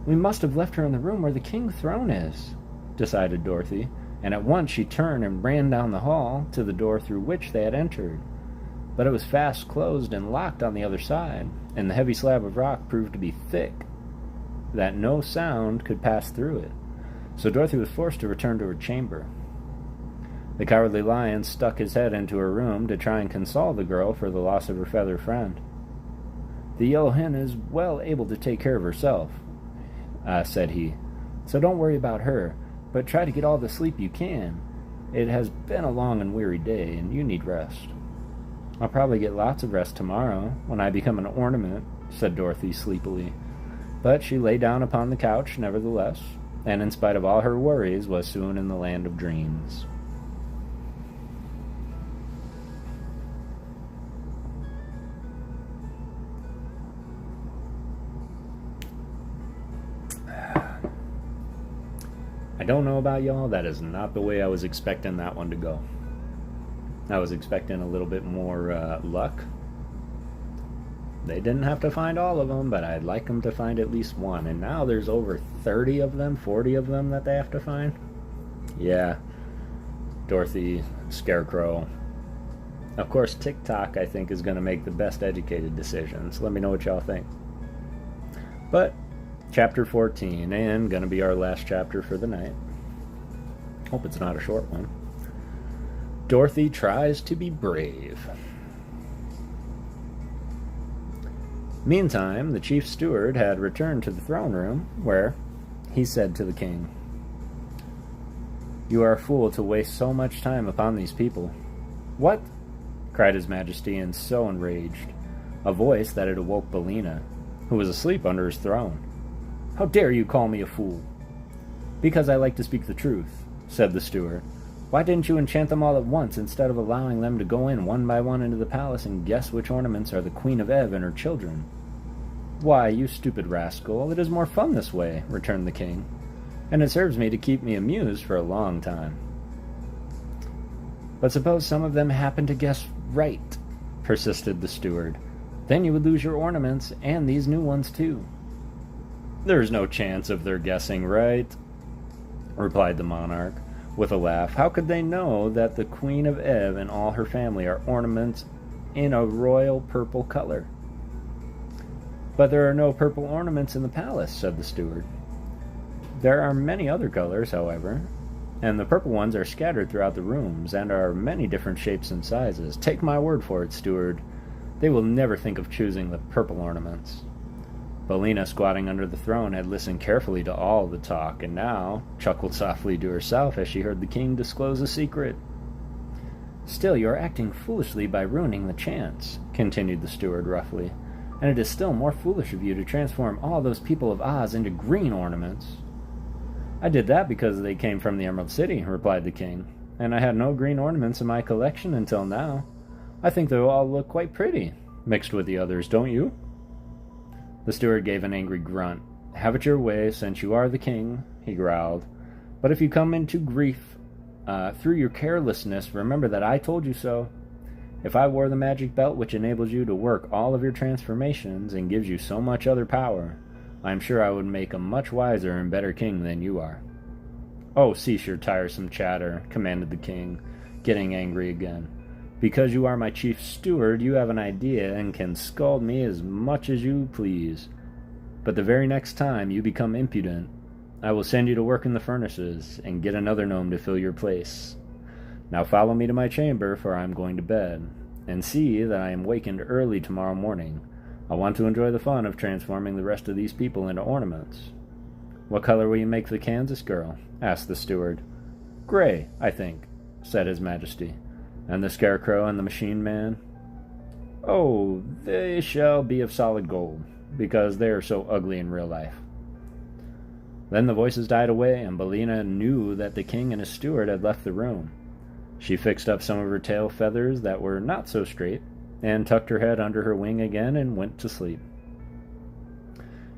"We must have left her in the room where the king's throne is," decided Dorothy, and at once she turned and ran down the hall to the door through which they had entered. But it was fast closed and locked on the other side, and the heavy slab of rock proved to be thick, that no sound could pass through it. So Dorothy was forced to return to her chamber. The Cowardly Lion stuck his head into her room to try and console the girl for the loss of her feather friend. "The yellow hen is well able to take care of herself," said he, "so don't worry about her, but try to get all the sleep you can. It has been a long and weary day, and you need rest." "I'll probably get lots of rest tomorrow, when I become an ornament," said Dorothy sleepily. But she lay down upon the couch nevertheless, and in spite of all her worries was soon in the land of dreams. don't know about y'all, that is not the way I was expecting that one to go. I was expecting a little bit more luck. They didn't have to find all of them, but I'd like them to find at least one. And now there's over 30 of them, 40 of them that they have to find. Yeah. Dorothy, Scarecrow. Of course, TikTok, I think, is going to make the best educated decisions. Let me know what y'all think. But, chapter 14, and going to be our last chapter for the night. Hope it's not a short one. Dorothy tries to be brave. Meantime, the chief steward had returned to the throne room, where he said to the king, "You are a fool to waste so much time upon these people." "What?" cried his majesty, and so enraged, a voice that had awoke Bellina, who was asleep under his throne. "How dare you call me a fool?" "Because I like to speak the truth," said the steward. "Why didn't you enchant them all at once, instead of allowing them to go in one by one into the palace and guess which ornaments are the Queen of Ev and her children?" "Why, you stupid rascal, it is more fun this way," returned the king, "and it serves me to keep me amused for a long time." "But suppose some of them happen to guess right," persisted the steward. "Then you would lose your ornaments, and these new ones too." "There's no chance of their guessing right," replied the monarch, with a laugh. "How could they know that the Queen of Ev and all her family are ornaments in a royal purple color?" "But there are no purple ornaments in the palace," said the steward. "There are many other colors, however, and the purple ones are scattered throughout the rooms, and are many different shapes and sizes. Take my word for it, steward, they will never think of choosing the purple ornaments." Bellina, squatting under the throne, had listened carefully to all the talk, and now chuckled softly to herself as she heard the king disclose a secret. "Still, you are acting foolishly by ruining the chance," continued the steward roughly, "and it is still more foolish of you to transform all those people of Oz into green ornaments." "I did that because they came from the Emerald City," replied the king, "and I had no green ornaments in my collection until now. I think they all look quite pretty, mixed with the others, don't you?" The steward gave an angry grunt. "Have it your way, since you are the king," he growled. "But if you come into grief through your carelessness, remember that I told you so. If I wore the magic belt which enables you to work all of your transformations and gives you so much other power, I am sure I would make a much wiser and better king than you are." "Oh, cease your tiresome chatter," commanded the king, getting angry again. "Because you are my chief steward, you have an idea and can scold me as much as you please. But the very next time you become impudent, I will send you to work in the furnaces and get another gnome to fill your place. Now follow me to my chamber, for I am going to bed, and see that I am wakened early tomorrow morning. I want to enjoy the fun of transforming the rest of these people into ornaments." "What color will you make the Kansas girl?" asked the steward. "Gray, I think," said his majesty. "And the Scarecrow and the Machine Man?" "Oh, they shall be of solid gold, because they are so ugly in real life." Then the voices died away, and Bellina knew that the king and his steward had left the room. She fixed up some of her tail feathers that were not so straight, and tucked her head under her wing again and went to sleep.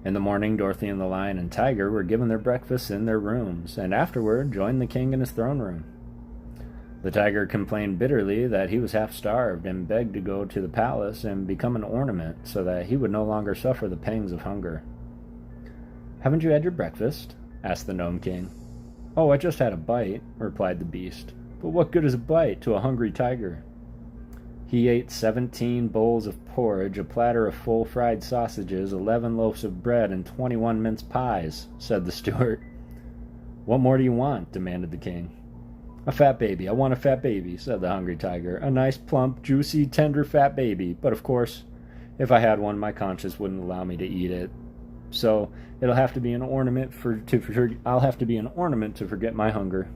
In the morning, Dorothy and the Lion and Tiger were given their breakfasts in their rooms, and afterward joined the king in his throne room. The Tiger complained bitterly that he was half-starved, and begged to go to the palace and become an ornament so that he would no longer suffer the pangs of hunger. "Haven't you had your breakfast?" asked the Gnome King. "Oh, I just had a bite," replied the beast. "But what good is a bite to a hungry tiger?" "He ate 17 bowls of porridge, a platter of full fried sausages, 11 loaves of bread, and 21 mince pies," said the steward. "What more do you want?" demanded the king. "A fat baby. I want a fat baby," said the hungry tiger. "A nice, plump, juicy, tender, fat baby. But, of course, if I had one, my conscience wouldn't allow me to eat it. So it'll have to be an ornament I'll have to be an ornament to forget my hunger."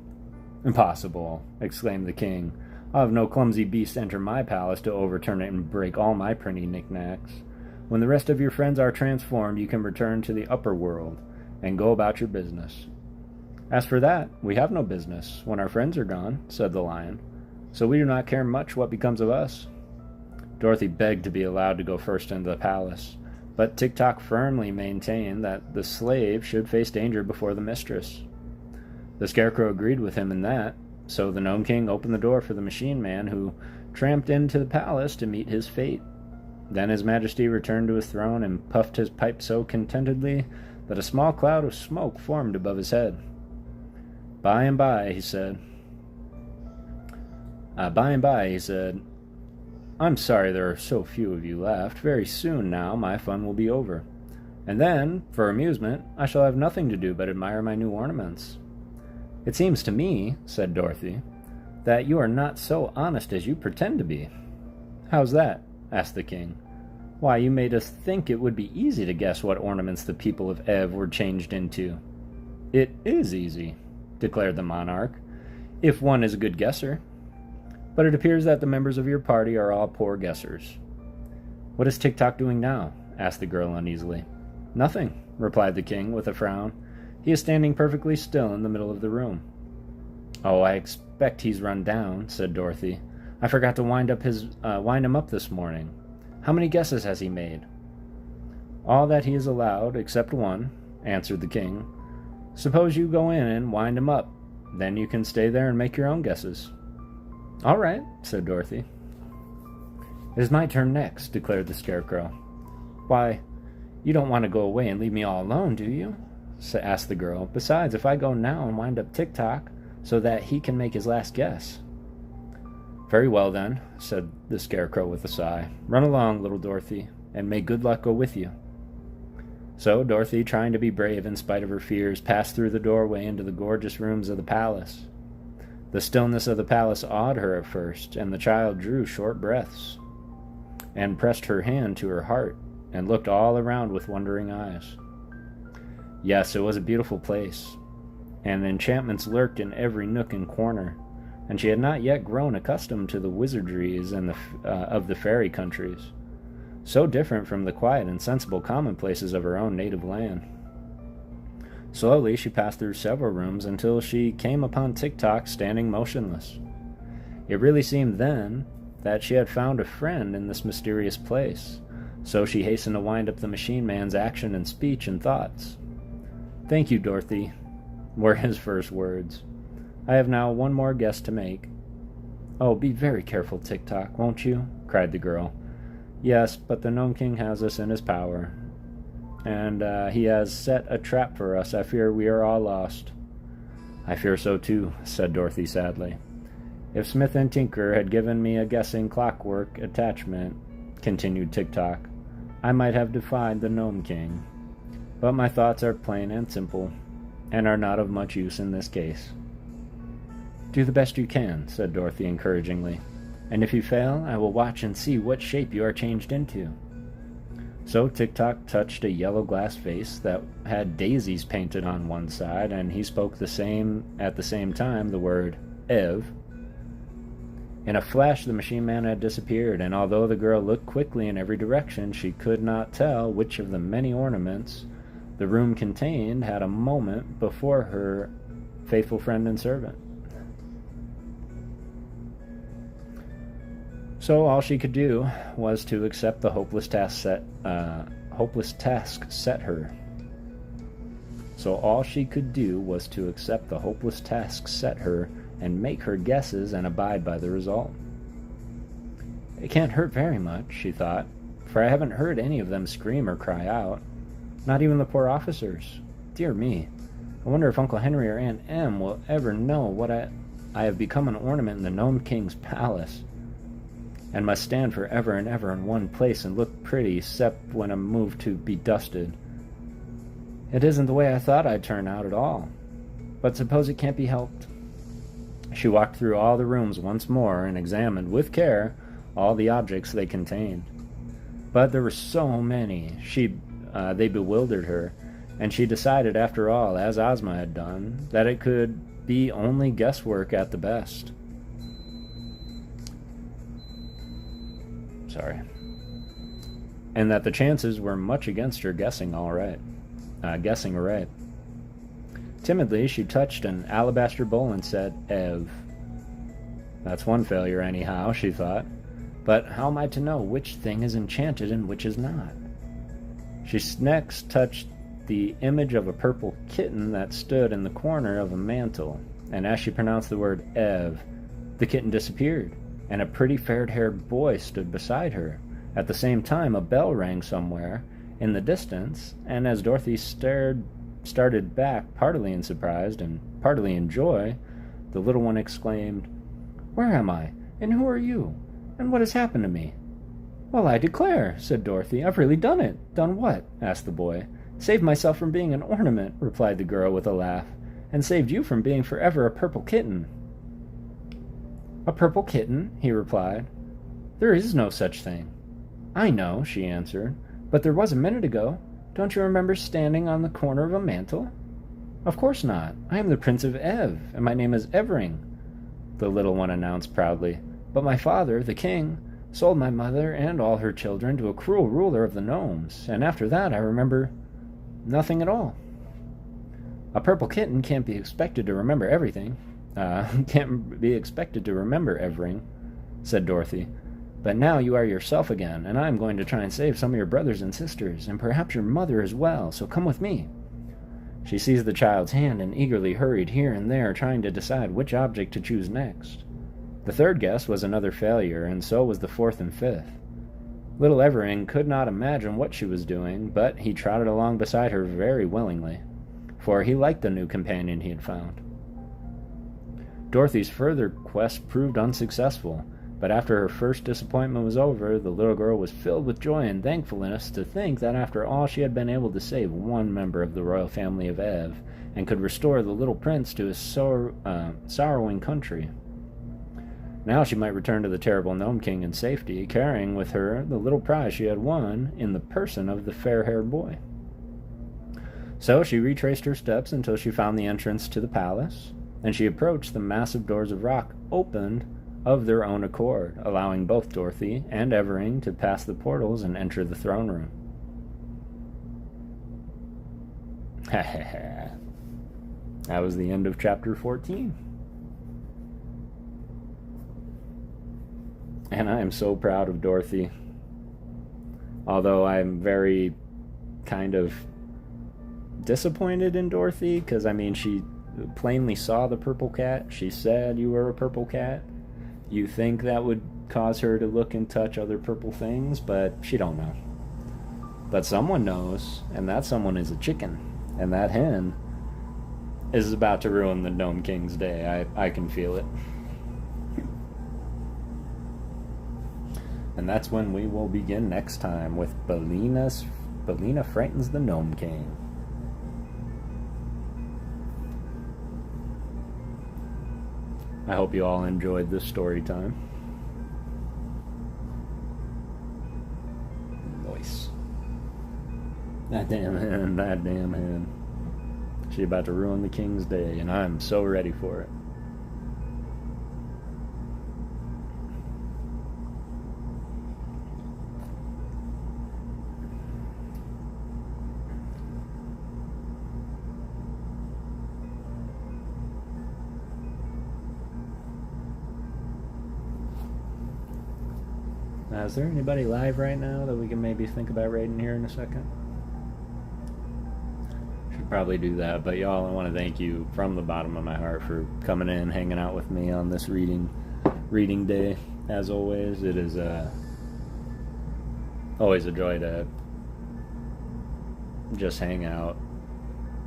"Impossible," exclaimed the king. "I'll have no clumsy beast enter my palace to overturn it and break all my pretty knickknacks. When the rest of your friends are transformed, you can return to the upper world and go about your business." "As for that, we have no business when our friends are gone," said the lion, "so we do not care much what becomes of us." Dorothy begged to be allowed to go first into the palace, but Tik-Tok firmly maintained that the slave should face danger before the mistress. The Scarecrow agreed with him in that, so the Gnome King opened the door for the Machine Man, who tramped into the palace to meet his fate. Then His Majesty returned to his throne and puffed his pipe so contentedly that a small cloud of smoke formed above his head. By and by, he said, I'm sorry there are so few of you left. Very soon now my fun will be over. And then, for amusement, I shall have nothing to do but admire my new ornaments. It seems to me, said Dorothy, that you are not so honest as you pretend to be. How's that? Asked the king. Why, you made us think it would be easy to guess what ornaments the people of Ev were changed into. It is easy, declared the monarch, if one is a good guesser. But it appears that the members of your party are all poor guessers. What is Tik-Tok doing now? Asked the girl uneasily. Nothing, replied the king with a frown. He is standing perfectly still in the middle of the room. Oh, I expect he's run down, said Dorothy. I forgot to wind him up this morning. How many guesses has he made? All that he is allowed, except one, answered the king. Suppose you go in and wind him up. Then you can stay there and make your own guesses. All right, said Dorothy. It is my turn next, declared the Scarecrow. Why, you don't want to go away and leave me all alone, do you? Asked the girl. Besides, if I go now and wind up Tik-Tok, so that he can make his last guess. Very well, then, said the Scarecrow with a sigh. Run along, little Dorothy, and may good luck go with you. So Dorothy, trying to be brave in spite of her fears, passed through the doorway into the gorgeous rooms of the palace. The stillness of the palace awed her at first, and the child drew short breaths, and pressed her hand to her heart, and looked all around with wondering eyes. Yes, it was a beautiful place, and enchantments lurked in every nook and corner, and she had not yet grown accustomed to the wizardries of the fairy countries, so different from the quiet and sensible commonplaces of her own native land. Slowly she passed through several rooms until she came upon Tik-Tok standing motionless. It really seemed then that she had found a friend in this mysterious place, so she hastened to wind up the Machine Man's action and speech and thoughts. Thank you, Dorothy, were his first words. I have now one more guess to make. Oh, be very careful, Tik-Tok, won't you? Cried the girl. Yes, but the Gnome King has us in his power, and he has set a trap for us. I fear we are all lost. I fear so too, said Dorothy sadly. If Smith and Tinker had given me a guessing clockwork attachment, continued Tik-Tok, I might have defied the Gnome King. But my thoughts are plain and simple, and are not of much use in this case. Do the best you can, said Dorothy encouragingly, and if you fail, I will watch and see what shape you are changed into. So Tik-Tok touched a yellow glass face that had daisies painted on one side, and he spoke at the same time the word Ev. In a flash the Machine Man had disappeared, and although the girl looked quickly in every direction, she could not tell which of the many ornaments the room contained had a moment before her faithful friend and servant. So all she could do was to accept the hopeless task set her. So all she could do was to accept the hopeless task set her and make her guesses and abide by the result. It can't hurt very much, she thought, for I haven't heard any of them scream or cry out. Not even the poor officers. Dear me, I wonder if Uncle Henry or Aunt Em will ever know what I have become an ornament in the Gnome King's palace, and must stand for ever and ever in one place and look pretty, except when I'm moved to be dusted. It isn't the way I thought I'd turn out at all, but suppose it can't be helped. She walked through all the rooms once more and examined with care all the objects they contained. But there were so many, they bewildered her, and she decided, after all, as Ozma had done, that it could be only guesswork at the best. And that the chances were much against her guessing right. Timidly, she touched an alabaster bowl and said, Ev. That's one failure anyhow, she thought. But how am I to know which thing is enchanted and which is not? She next touched the image of a purple kitten that stood in the corner of a mantel, and as she pronounced the word Ev, the kitten disappeared, and a pretty fair-haired boy stood beside her. At the same time, a bell rang somewhere in the distance, and as Dorothy started back, partly in surprise and partly in joy, the little one exclaimed, "Where am I? And who are you? And what has happened to me?" "Well, I declare," said Dorothy, "I've really done it." "Done what?" asked the boy. "Saved myself from being an ornament," replied the girl with a laugh, "and saved you from being forever a purple kitten." "A purple kitten?" he replied. "There is no such thing." "I know," she answered, "but there was a minute ago. Don't you remember standing on the corner of a mantel?" "Of course not. I am the Prince of Ev, and my name is Evering," the little one announced proudly. "But my father, the king, sold my mother and all her children to a cruel ruler of the gnomes, and after that I remember nothing at all." "A purple kitten can't be expected to remember everything. Can't be expected to remember, Evering," said Dorothy. "But now you are yourself again, and I am going to try and save some of your brothers and sisters, and perhaps your mother as well, so come with me." She seized the child's hand and eagerly hurried here and there, trying to decide which object to choose next. The third guess was another failure, and so was the fourth and fifth. Little Evering could not imagine what she was doing, but he trotted along beside her very willingly, for he liked the new companion he had found. Dorothy's further quest proved unsuccessful, but after her first disappointment was over, the little girl was filled with joy and thankfulness to think that after all she had been able to save one member of the royal family of Ev, and could restore the little prince to his sorrowing country. Now she might return to the terrible Gnome King in safety, carrying with her the little prize she had won in the person of the fair-haired boy. So she retraced her steps until she found the entrance to the palace, and she approached the massive doors of rock opened of their own accord, allowing both Dorothy and Evering to pass the portals and enter the throne room. Ha ha ha. That was the end of chapter 14. And I am so proud of Dorothy. Although I'm very kind of disappointed in Dorothy, because, I mean, she plainly saw the purple cat. She said you were a purple cat. You think that would cause her to look and touch other purple things, but she don't know. But someone knows, and that someone is a chicken. And that hen is about to ruin the Gnome King's day. I can feel it. And that's when we will begin next time with Bellina Frightens the Gnome King. I hope you all enjoyed this story time. Nice. That damn hen. She about to ruin the king's day, and I'm so ready for it. Is there anybody live right now that we can maybe think about raiding here in a second? Should probably do that, but y'all, I want to thank you from the bottom of my heart for coming in, hanging out with me on this reading day. As always, it is always a joy to just hang out,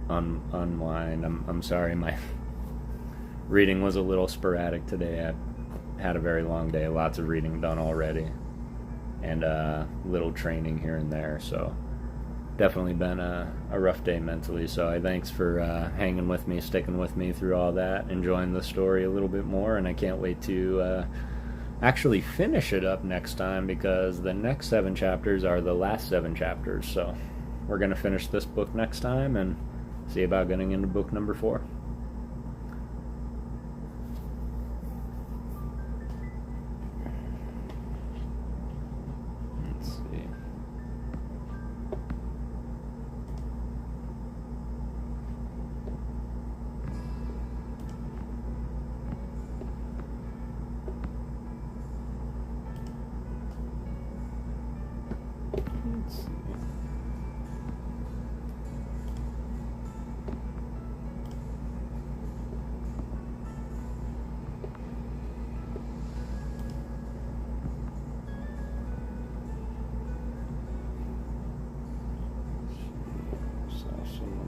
unwind. I'm sorry, my reading was a little sporadic today. I had a very long day, lots of reading done already, and little training here and there, so definitely been a rough day mentally. So I thanks for hanging with me, sticking with me through all that, enjoying the story a little bit more, and I can't wait to actually finish it up next time, because the next 7 chapters are the last 7 chapters. So we're going to finish this book next time and see about getting into book number 4.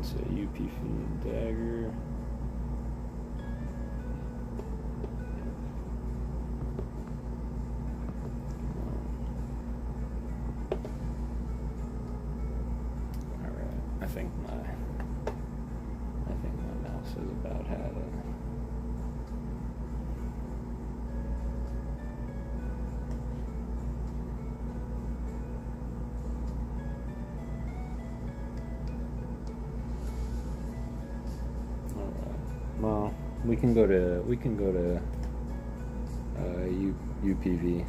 So UP Fiend Dagger. Alright, I think my mouse has about had it. Well, we can go to UPV.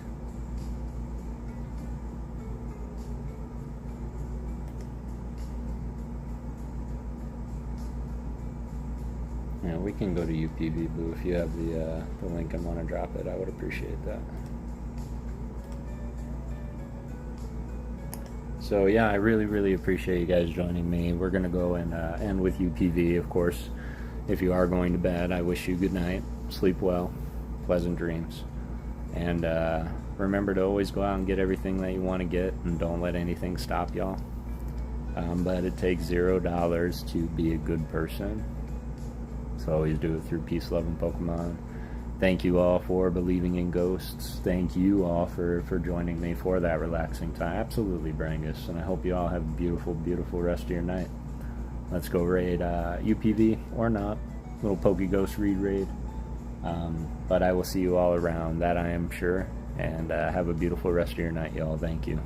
Yeah, we can go to UPV, Boo. If you have the link and want to drop it, I would appreciate that. So yeah, I really appreciate you guys joining me. We're gonna go and end with UPV, of course. If you are going to bed, I wish you good night, sleep well, pleasant dreams, and remember to always go out and get everything that you want to get, and don't let anything stop y'all. But it takes $0 to be a good person, so always do it through peace, love, and Pokemon. Thank you all for believing in ghosts. Thank you all for joining me for that relaxing time. Absolutely, Brangus, and I hope you all have a beautiful rest of your night. Let's go raid UPV or not. Little Pokeghost raid. But I will see you all around, that I am sure. And have a beautiful rest of your night, y'all. Thank you.